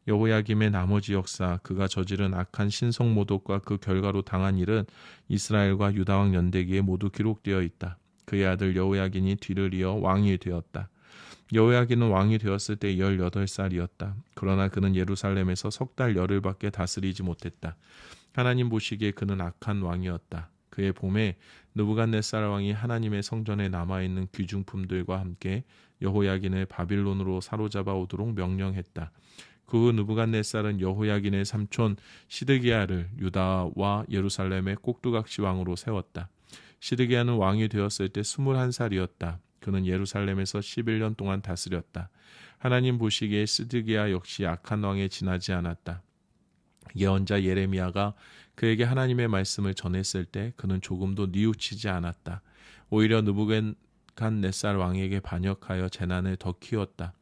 여호야김의 나머지 역사, 그가 저지른 악한 신성 모독과 그 결과로 당한 일은 이스라엘과 유다왕 연대기에 모두 기록되어 있다. 그의 아들 여호야긴이 뒤를 이어 왕이 되었다. 여호야긴은 왕이 되었을 때 18살이었다. 그러나 그는 예루살렘에서 석 달 열흘밖에 다스리지 못했다. 하나님 보시기에 그는 악한 왕이었다. 그의 봄에 느부갓네살 왕이 하나님의 성전에 남아있는 귀중품들과 함께 여호야긴을 바빌론으로 사로잡아 오도록 명령했다. 그 후 느부갓네살은 여호야긴의 삼촌 시드기야를 유다와 예루살렘의 꼭두각시 왕으로 세웠다. 시드기야는 왕이 되었을 때 21살이었다. 그는 예루살렘에서 11년 동안 다스렸다. 하나님 보시기에 시드기야 역시 악한 왕에 지나지 않았다. 예언자 예레미야가 그에게 하나님의 말씀을 전했을 때 그는 조금도 뉘우치지 않았다. 오히려 느부갓네살 왕에게 반역하여 재난을 더 키웠다.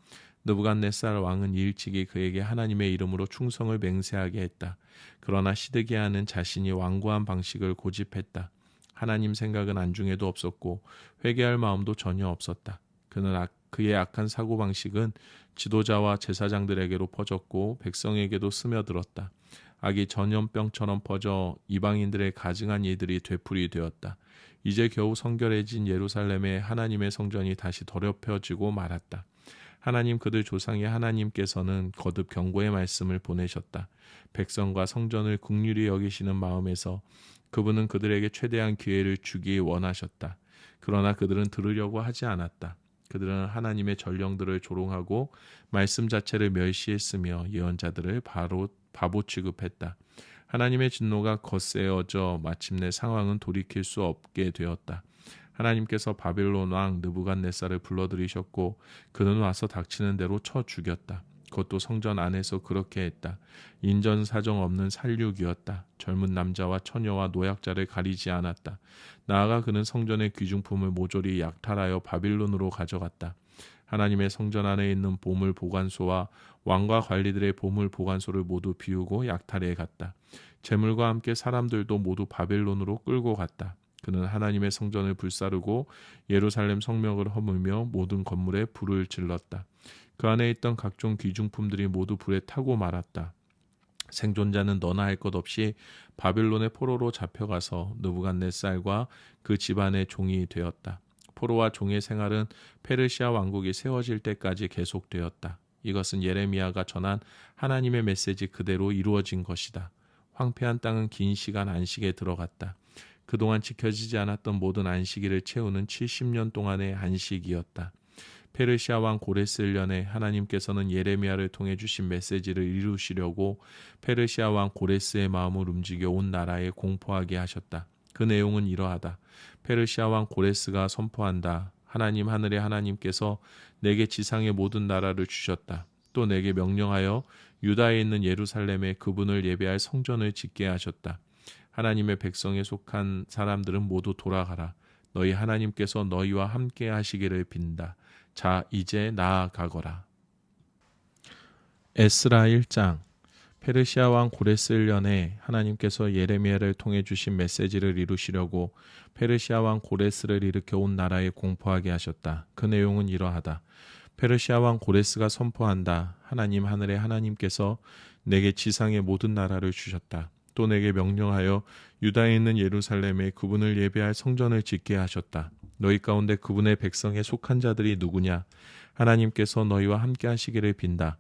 느부갓네살 왕은 일찍이 그에게 하나님의 이름으로 충성을 맹세하게 했다. 그러나 시드기야는 자신이 완고한 방식을 고집했다. 하나님 생각은 안중에도 없었고 회개할 마음도 전혀 없었다. 그의 악한 사고방식은 지도자와 제사장들에게로 퍼졌고 백성에게도 스며들었다. 악이 전염병처럼 퍼져 이방인들의 가증한 이들이 되풀이되었다. 이제 겨우 성결해진 예루살렘의 하나님의 성전이 다시 더럽혀지고 말았다. 하나님 그들 조상의 하나님께서는 거듭 경고의 말씀을 보내셨다. 백성과 성전을 긍휼히 여기시는 마음에서 그분은 그들에게 최대한 기회를 주기 원하셨다. 그러나 그들은 들으려고 하지 않았다. 그들은 하나님의 전령들을 조롱하고 말씀 자체를 멸시했으며 예언자들을 바보 취급했다. 하나님의 진노가 거세어져 마침내 상황은 돌이킬 수 없게 되었다. 하나님께서 바빌론 왕 느부갓네살을 불러들이셨고 그는 와서 닥치는 대로 쳐 죽였다. 그것도 성전 안에서 그렇게 했다. 인전사정 없는 살육이었다. 젊은 남자와 처녀와 노약자를 가리지 않았다. 나아가 그는 성전의 귀중품을 모조리 약탈하여 바빌론으로 가져갔다. 하나님의 성전 안에 있는 보물 보관소와 왕과 관리들의 보물 보관소를 모두 비우고 약탈해 갔다. 재물과 함께 사람들도 모두 바빌론으로 끌고 갔다. 그는 하나님의 성전을 불사르고 예루살렘 성벽을 허물며 모든 건물에 불을 질렀다. 그 안에 있던 각종 귀중품들이 모두 불에 타고 말았다. 생존자는 너나 할 것 없이 바빌론의 포로로 잡혀가서 느부갓네살과 그 집안의 종이 되었다. 포로와 종의 생활은 페르시아 왕국이 세워질 때까지 계속되었다. 이것은 예레미야가 전한 하나님의 메시지 그대로 이루어진 것이다. 황폐한 땅은 긴 시간 안식에 들어갔다. 그동안 지켜지지 않았던 모든 안식일을 채우는 70년 동안의 안식이었다. 페르시아 왕 고레스 1년에 하나님께서는 예레미야를 통해 주신 메시지를 이루시려고 페르시아 왕 고레스의 마음을 움직여 온 나라에 공포하게 하셨다. 그 내용은 이러하다. 페르시아 왕 고레스가 선포한다. 하나님 하늘의 하나님께서 내게 지상의 모든 나라를 주셨다. 또 내게 명령하여 유다에 있는 예루살렘에 그분을 예배할 성전을 짓게 하셨다. 하나님의 백성에 속한 사람들은 모두 돌아가라. 너희 하나님께서 너희와 함께 하시기를 빈다. 자, 이제 나아가거라. 에스라 1장. 페르시아 왕 고레스 1년에 하나님께서 예레미야를 통해 주신 메시지를 이루시려고 페르시아 왕 고레스를 일으켜 온 나라에 공포하게 하셨다. 그 내용은 이러하다. 페르시아 왕 고레스가 선포한다. 하나님 하늘의 하나님께서 내게 지상의 모든 나라를 주셨다. 또 내게 명령하여 유다에 있는 예루살렘에 그분을 예배할 성전을 짓게 하셨다. 너희 가운데 그분의 백성에 속한 자들이 누구냐? 하나님께서 너희와 함께 하시기를 빈다.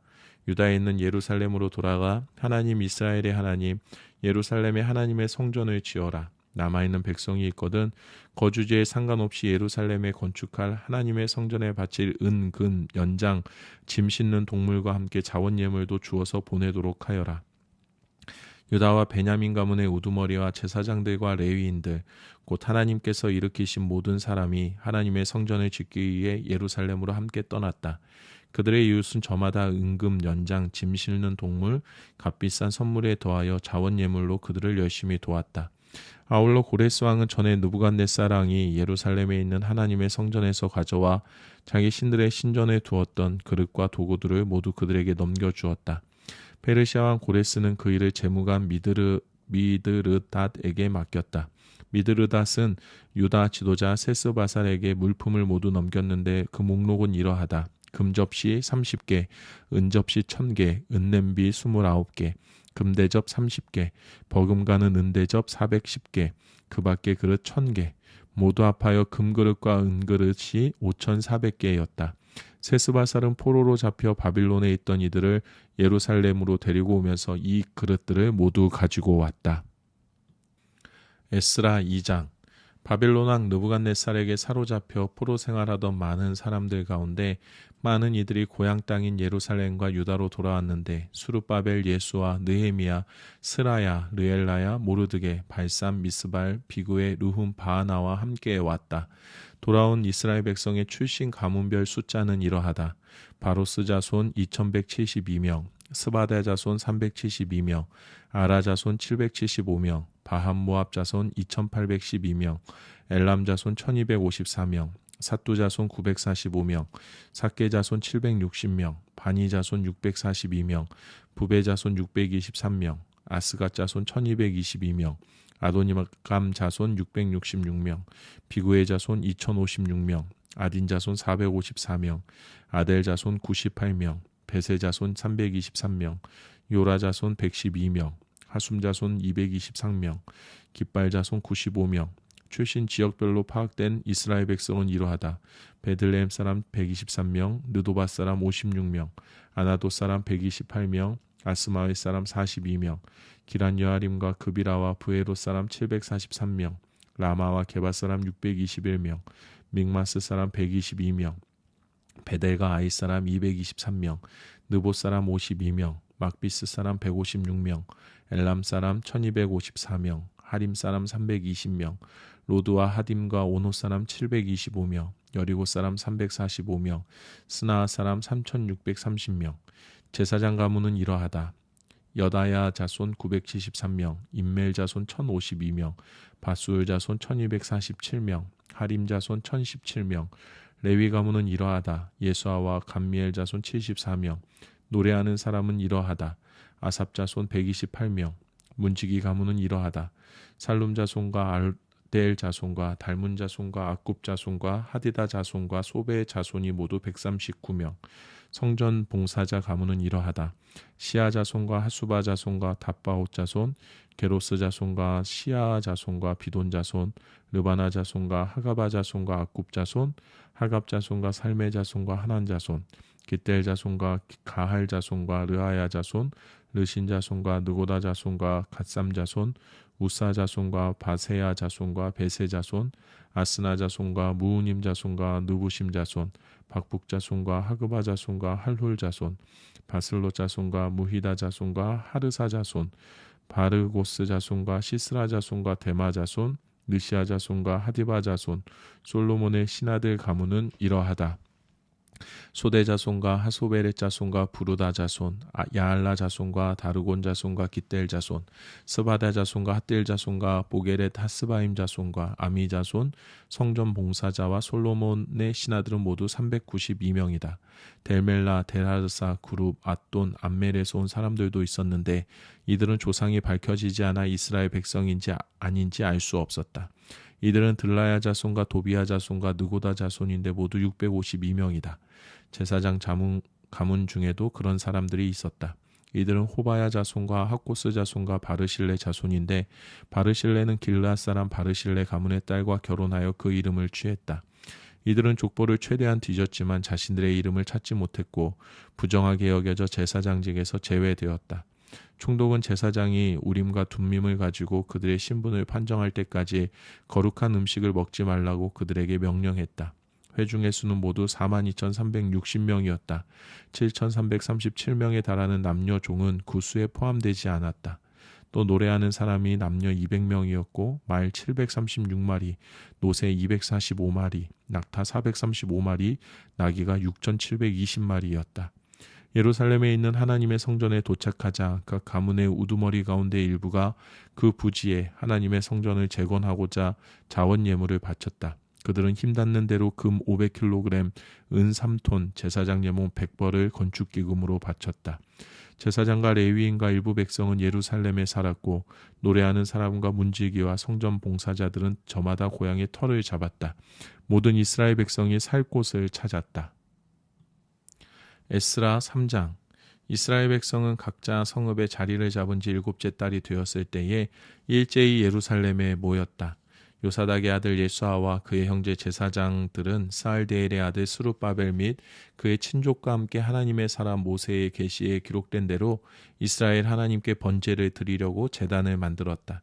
유다에 있는 예루살렘으로 돌아가 하나님 이스라엘의 하나님 예루살렘의 하나님의 성전을 지어라. 남아있는 백성이 있거든 거주지에 상관없이 예루살렘에 건축할 하나님의 성전에 바칠 은, 금, 연장, 짐 싣는 동물과 함께 자원 예물도 주어서 보내도록 하여라. 유다와 베냐민 가문의 우두머리와 제사장들과 레위인들 곧 하나님께서 일으키신 모든 사람이 하나님의 성전을 짓기 위해 예루살렘으로 함께 떠났다. 그들의 이웃은 저마다 은금, 연장, 짐 실는 동물, 값비싼 선물에 더하여 자원 예물로 그들을 열심히 도왔다. 아울러 고레스 왕은 전에 느부갓네살 왕이 예루살렘에 있는 하나님의 성전에서 가져와 자기 신들의 신전에 두었던 그릇과 도구들을 모두 그들에게 넘겨주었다. 페르시아 왕 고레스는 그 일을 재무관 미드르닷에게 맡겼다. 미드르닷은 유다 지도자 세스바살에게 물품을 모두 넘겼는데 그 목록은 이러하다. 금접시 30개, 은접시 1000개, 은냄비 29개, 금대접 30개, 버금가는 은대접 410개, 그 밖에 그릇 1000개, 모두 합하여 금그릇과 은그릇이 5400개였다. 세스바살은 포로로 잡혀 바빌론에 있던 이들을 예루살렘으로 데리고 오면서 이 그릇들을 모두 가지고 왔다. 에스라 2장. 바빌론 왕 느부갓네살에게 사로잡혀 포로 생활하던 많은 사람들 가운데 많은 이들이 고향 땅인 예루살렘과 유다로 돌아왔는데 수룹바벨, 예수와 느헤미야, 스라야, 르엘라야, 모르드게, 발삼, 미스발, 비구의 르훔, 바하나와 함께 왔다. 돌아온 이스라엘 백성의 출신 가문별 숫자는 이러하다. 바로스 자손 2172명, 스바다 자손 372명, 아라 자손 775명, 바함 모압 자손 2812명, 엘람 자손 1254명, 사뚜 자손 945명, 삭게 자손 760명, 바니 자손 642명, 부베 자손 623명, 아스갓 자손 1222명, 아도니감 자손 666명, 비구의 자손 2056명, 아딘 자손 454명, 아델 자손 98명, 베세 자손 323명, 요라 자손 112명, 하숨 자손 223명, 깃발 자손 95명. 출신 지역별로 파악된 이스라엘 백성은 이러하다. 베들레헴 사람 123명, 느도바 사람 56명, 아나도 사람 128명, 아스마엘 사람 42명, 기란 여아림과 그비라와 부에로 사람 743명, 라마와 게바 사람 621명, 믹마스 사람 122명, 베델과 아이 사람 223명, 느보 사람 52명, 막비스 사람 156명, 엘람 사람 1254명, 하림 사람 320명, 로드와 하딤과 오노 사람 725명, 여리고 사람 345명, 스나아 사람 3630명. 제사장 가문은 이러하다. 여다야 자손 973명, 임멜 자손 1052명, 바수울 자손 1247명, 하림 자손 1017명. 레위 가문은 이러하다. 예수아와 감미엘 자손 74명, 노래하는 사람은 이러하다. 아삽 자손 128명, 문지기 가문은 이러하다. 살룸 자손과 알델 자손과 달문 자손과 아굽 자손과 하디다 자손과 소베 자손이 모두 139명. 성전 봉사자 가문은 이러하다. 시아 자손과 하수바 자손과 답바옷 자손, 게로스 자손과 시아 자손과 비돈 자손, 르바나 자손과 하가바 자손과 아굽 자손, 하갑 자손과 살메 자손과 하난 자손, 깃델 자손과 가할 자손과 르아야 자손, 르신 자손과 느고다 자손과 갓삼 자손, 우사 자손과 바세야 자손과 베세 자손, 아스나 자손과 무우님 자손과 느부심 자손, 박북 자손과 하그바 자손과 할훌 자손, 바슬로 자손과 무히다 자손과 하르사 자손, 바르고스 자손과 시스라 자손과 데마 자손, 느시아 자손과 하디바 자손. 솔로몬의 신하들 가문은 이러하다. 소대 자손과 하소베렛 자손과 부르다 자손, 야알라 자손과 다르곤 자손과 깃델 자손, 스바다 자손과 핫델 자손과 보게렛 하스바임 자손과 아미 자손. 성전 봉사자와 솔로몬의 신하들은 모두 392명이다. 델멜라, 델하르사, 구룹, 앗돈, 암멜에서 온 사람들도 있었는데 이들은 조상이 밝혀지지 않아 이스라엘 백성인지 아닌지 알 수 없었다. 이들은 들라야 자손과 도비야 자손과 느고다 자손인데 모두 652명이다. 제사장 가문 중에도 그런 사람들이 있었다. 이들은 호바야 자손과 하코스 자손과 바르실레 자손인데 바르실레는 길르앗 사람 바르실레 가문의 딸과 결혼하여 그 이름을 취했다. 이들은 족보를 최대한 뒤졌지만 자신들의 이름을 찾지 못했고 부정하게 여겨져 제사장직에서 제외되었다. 총독은 제사장이 우림과 둠밈을 가지고 그들의 신분을 판정할 때까지 거룩한 음식을 먹지 말라고 그들에게 명령했다. 회중의 수는 모두 42,360명이었다. 7,337명에 달하는 남녀 종은 그 수에 포함되지 않았다. 또 노래하는 사람이 남녀 200명이었고 말 736마리, 노새 245마리, 낙타 435마리, 나귀가 6,720마리였다. 예루살렘에 있는 하나님의 성전에 도착하자 각 가문의 우두머리 가운데 일부가 그 부지에 하나님의 성전을 재건하고자 자원 예물을 바쳤다. 그들은 힘닿는 대로 금 500kg, 은 3톤, 제사장 예물 100벌을 건축기금으로 바쳤다. 제사장과 레위인과 일부 백성은 예루살렘에 살았고 노래하는 사람과 문지기와 성전 봉사자들은 저마다 고향의 터를 잡았다. 모든 이스라엘 백성이 살 곳을 찾았다. 에스라 3장. 이스라엘 백성은 각자 성읍에 자리를 잡은 지 7째 달이 되었을 때에 일제히 예루살렘에 모였다. 요사닥의 아들 예수아와 그의 형제 제사장들은 스알디엘의 아들 스룹바벨 및 그의 친족과 함께 하나님의 사람 모세의 계시에 기록된 대로 이스라엘 하나님께 번제를 드리려고 제단을 만들었다.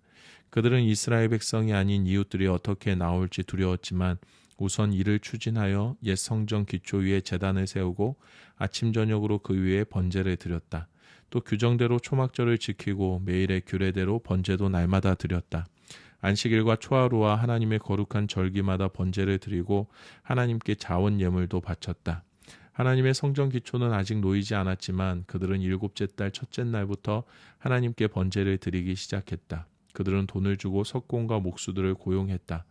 그들은 이스라엘 백성이 아닌 이웃들이 어떻게 나올지 두려웠지만 우선 이를 추진하여 옛 성전 기초 위에 제단을 세우고 아침 저녁으로 그 위에 번제를 드렸다. 또 규정대로 초막절을 지키고 매일의 규례대로 번제도 날마다 드렸다. 안식일과 초하루와 하나님의 거룩한 절기마다 번제를 드리고 하나님께 자원 예물도 바쳤다. 하나님의 성전 기초는 아직 놓이지 않았지만 그들은 7째 달 첫째 날부터 하나님께 번제를 드리기 시작했다. 그들은 돈을 주고 석공과 목수들을 고용했다.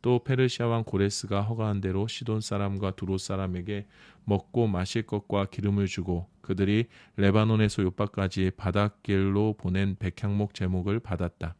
또 페르시아 왕 고레스가 허가한 대로 시돈 사람과 두로 사람에게 먹고 마실 것과 기름을 주고 그들이 레바논에서 요바까지 바닷길로 보낸 백향목 제목을 받았다.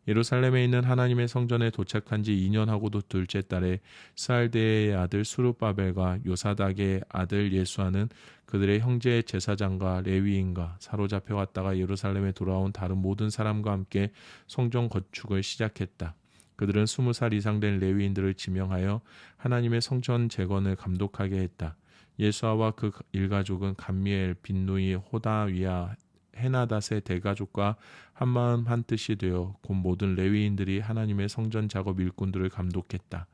예루살렘에 있는 하나님의 성전에 도착한 지 2년하고도 둘째 달에 스알데의 아들 수룹바벨과 요사닥의 아들 예수아는 그들의 형제 제사장과 레위인과 사로잡혀 왔다가 예루살렘에 돌아온 다른 모든 사람과 함께 성전 건축을 시작했다. 그들은 20살 이상 된 레위인들을 지명하여 하나님의 성전 재건을 감독하게 했다. 예수아와 그 일가족은 감미엘, 빈누이, 호다위아, 헤나닷의 대가족과 한마음 한뜻이 되어 곧 모든 레위인들이 하나님의 성전 작업 일꾼들을 감독했다.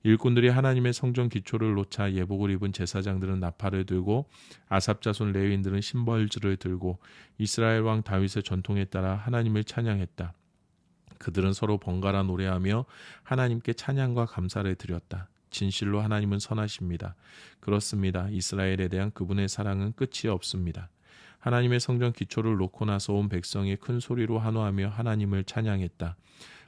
일꾼들이 하나님의 성전 기초를 놓자 예복을 입은 제사장들은 나팔을 들고 아삽 자손 레위인들은 심벌주를 들고 이스라엘 왕 다윗의 전통에 따라 하나님을 찬양했다. 그들은 서로 번갈아 노래하며 하나님께 찬양과 감사를 드렸다. 진실로 하나님은 선하십니다. 그렇습니다. 이스라엘에 대한 그분의 사랑은 끝이 없습니다. 하나님의 성전 기초를 놓고 나서 온 백성이 큰 소리로 환호하며 하나님을 찬양했다.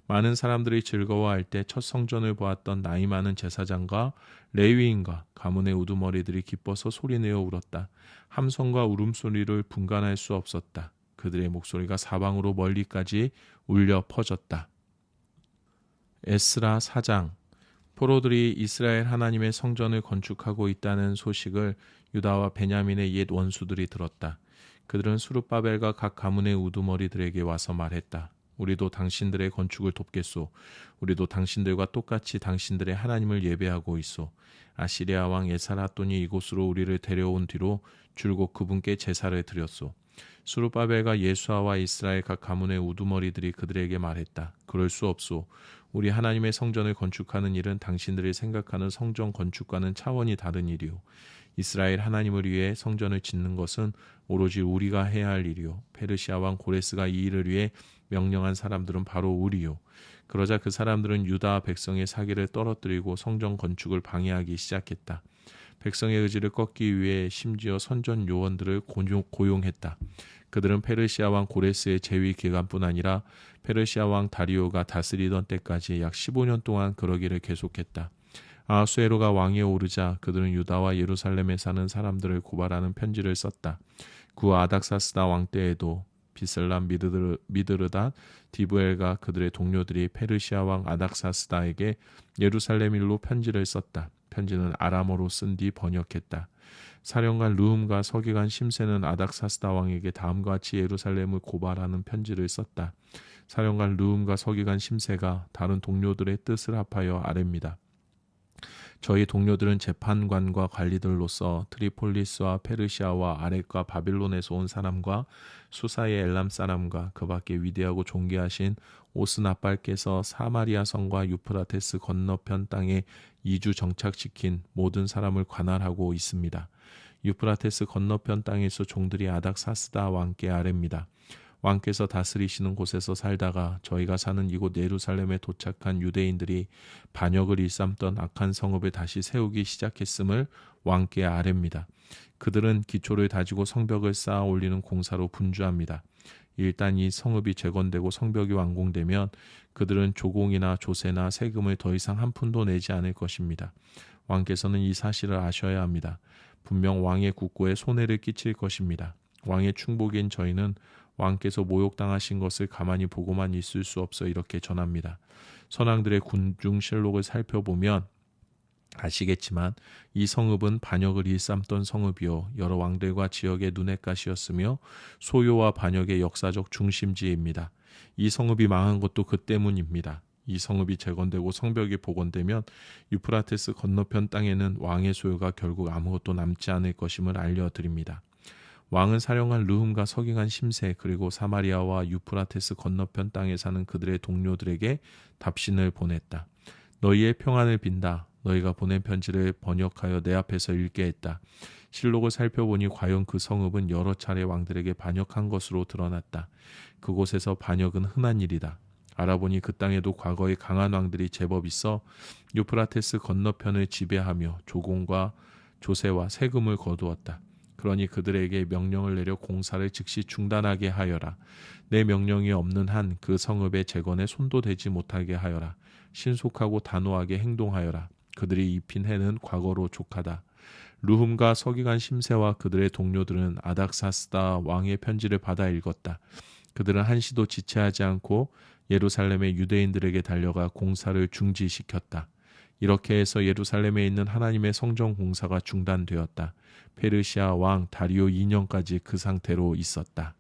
많은 사람들이 즐거워할 때 첫 성전을 보았던 나이 많은 제사장과 레위인과 가문의 우두머리들이 기뻐서 소리내어 울었다. 함성과 울음소리를 분간할 수 없었다. 그들의 목소리가 사방으로 멀리까지 울려 퍼졌다. 에스라 4장. 포로들이 이스라엘 하나님의 성전을 건축하고 있다는 소식을 유다와 베냐민의 옛 원수들이 들었다. 그들은 수룹바벨과 각 가문의 우두머리들에게 와서 말했다. 우리도 당신들의 건축을 돕겠소. 우리도 당신들과 똑같이 당신들의 하나님을 예배하고 있소. 아시리아 왕 에사라돈이 이곳으로 우리를 데려온 뒤로 줄곧 그분께 제사를 드렸소. 수룹바벨과 예수아와 이스라엘 각 가문의 우두머리들이 그들에게 말했다. 그럴 수 없소. 우리 하나님의 성전을 건축하는 일은 당신들이 생각하는 성전 건축과는 차원이 다른 일이오. 이스라엘 하나님을 위해 성전을 짓는 것은 오로지 우리가 해야 할 일이오. 페르시아 왕 고레스가 이 일을 위해 명령한 사람들은 바로 우리요. 그러자 그 사람들은 유다 백성의 사기를 떨어뜨리고 성전 건축을 방해하기 시작했다. 백성의 의지를 꺾기 위해 심지어 선전 요원들을 고용했다. 그들은 페르시아 왕 고레스의 재위 기간뿐 아니라 페르시아 왕 다리오가 다스리던 때까지 약 15년 동안 그러기를 계속했다. 아하수에로가 왕위에 오르자 그들은 유다와 예루살렘에 사는 사람들을 고발하는 편지를 썼다. 구 아닥사스다 왕 때에도 비슬람 미드르닷 디브엘과 그들의 동료들이 페르시아 왕 아닥사스다에게 예루살렘 일로 편지를 썼다. 편지는 아람어로 쓴 뒤 번역했다. 사령관 르움과 서기관 심세는 아닥사스다 왕에게 다음과 같이 예루살렘을 고발하는 편지를 썼다. 사령관 르움과 서기관 심세가 다른 동료들의 뜻을 합하여 아뢰입니다. 저희 동료들은 재판관과 관리들로서 트리폴리스와 페르시아와 아렉과 바빌론에서 온 사람과 수사의 엘람 사람과 그 밖에 위대하고 존귀하신 오스나발께서 사마리아 성과 유프라테스 건너편 땅에 2주 정착시킨 모든 사람을 관할하고 있습니다. 유프라테스 건너편 땅에서 종들이 아닥사스다 왕께 아뢰입니다. 왕께서 다스리시는 곳에서 살다가 저희가 사는 이곳 예루살렘에 도착한 유대인들이 반역을 일삼던 악한 성읍을 다시 세우기 시작했음을 왕께 아뢰입니다. 그들은 기초를 다지고 성벽을 쌓아 올리는 공사로 분주합니다. 일단 이 성읍이 재건되고 성벽이 완공되면 그들은 조공이나 조세나 세금을 더 이상 한 푼도 내지 않을 것입니다. 왕께서는 이 사실을 아셔야 합니다. 분명 왕의 국고에 손해를 끼칠 것입니다. 왕의 충복인 저희는 왕께서 모욕당하신 것을 가만히 보고만 있을 수 없어 이렇게 전합니다. 선왕들의 군중실록을 살펴보면 아시겠지만 이 성읍은 반역을 일삼던 성읍이요 여러 왕들과 지역의 눈엣가시였으며 소요와 반역의 역사적 중심지입니다. 이 성읍이 망한 것도 그 때문입니다. 이 성읍이 재건되고 성벽이 복원되면 유프라테스 건너편 땅에는 왕의 소유가 결국 아무것도 남지 않을 것임을 알려드립니다. 왕은 사령한 르훔과 서기관 심세 그리고 사마리아와 유프라테스 건너편 땅에 사는 그들의 동료들에게 답신을 보냈다. 너희의 평안을 빈다. 너희가 보낸 편지를 번역하여 내 앞에서 읽게 했다. 실록을 살펴보니 과연 그 성읍은 여러 차례 왕들에게 반역한 것으로 드러났다. 그곳에서 반역은 흔한 일이다. 알아보니 그 땅에도 과거에 강한 왕들이 제법 있어 유프라테스 건너편을 지배하며 조공과 조세와 세금을 거두었다. 그러니 그들에게 명령을 내려 공사를 즉시 중단하게 하여라. 내 명령이 없는 한 그 성읍의 재건에 손도 대지 못하게 하여라. 신속하고 단호하게 행동하여라. 그들이 입힌 해는 과거로 족하다. 르훔과 서기관 심세와 그들의 동료들은 아닥사스다 왕의 편지를 받아 읽었다. 그들은 한시도 지체하지 않고 예루살렘의 유대인들에게 달려가 공사를 중지시켰다. 이렇게 해서 예루살렘에 있는 하나님의 성전 공사가 중단되었다. 페르시아 왕 다리오 2년까지 그 상태로 있었다.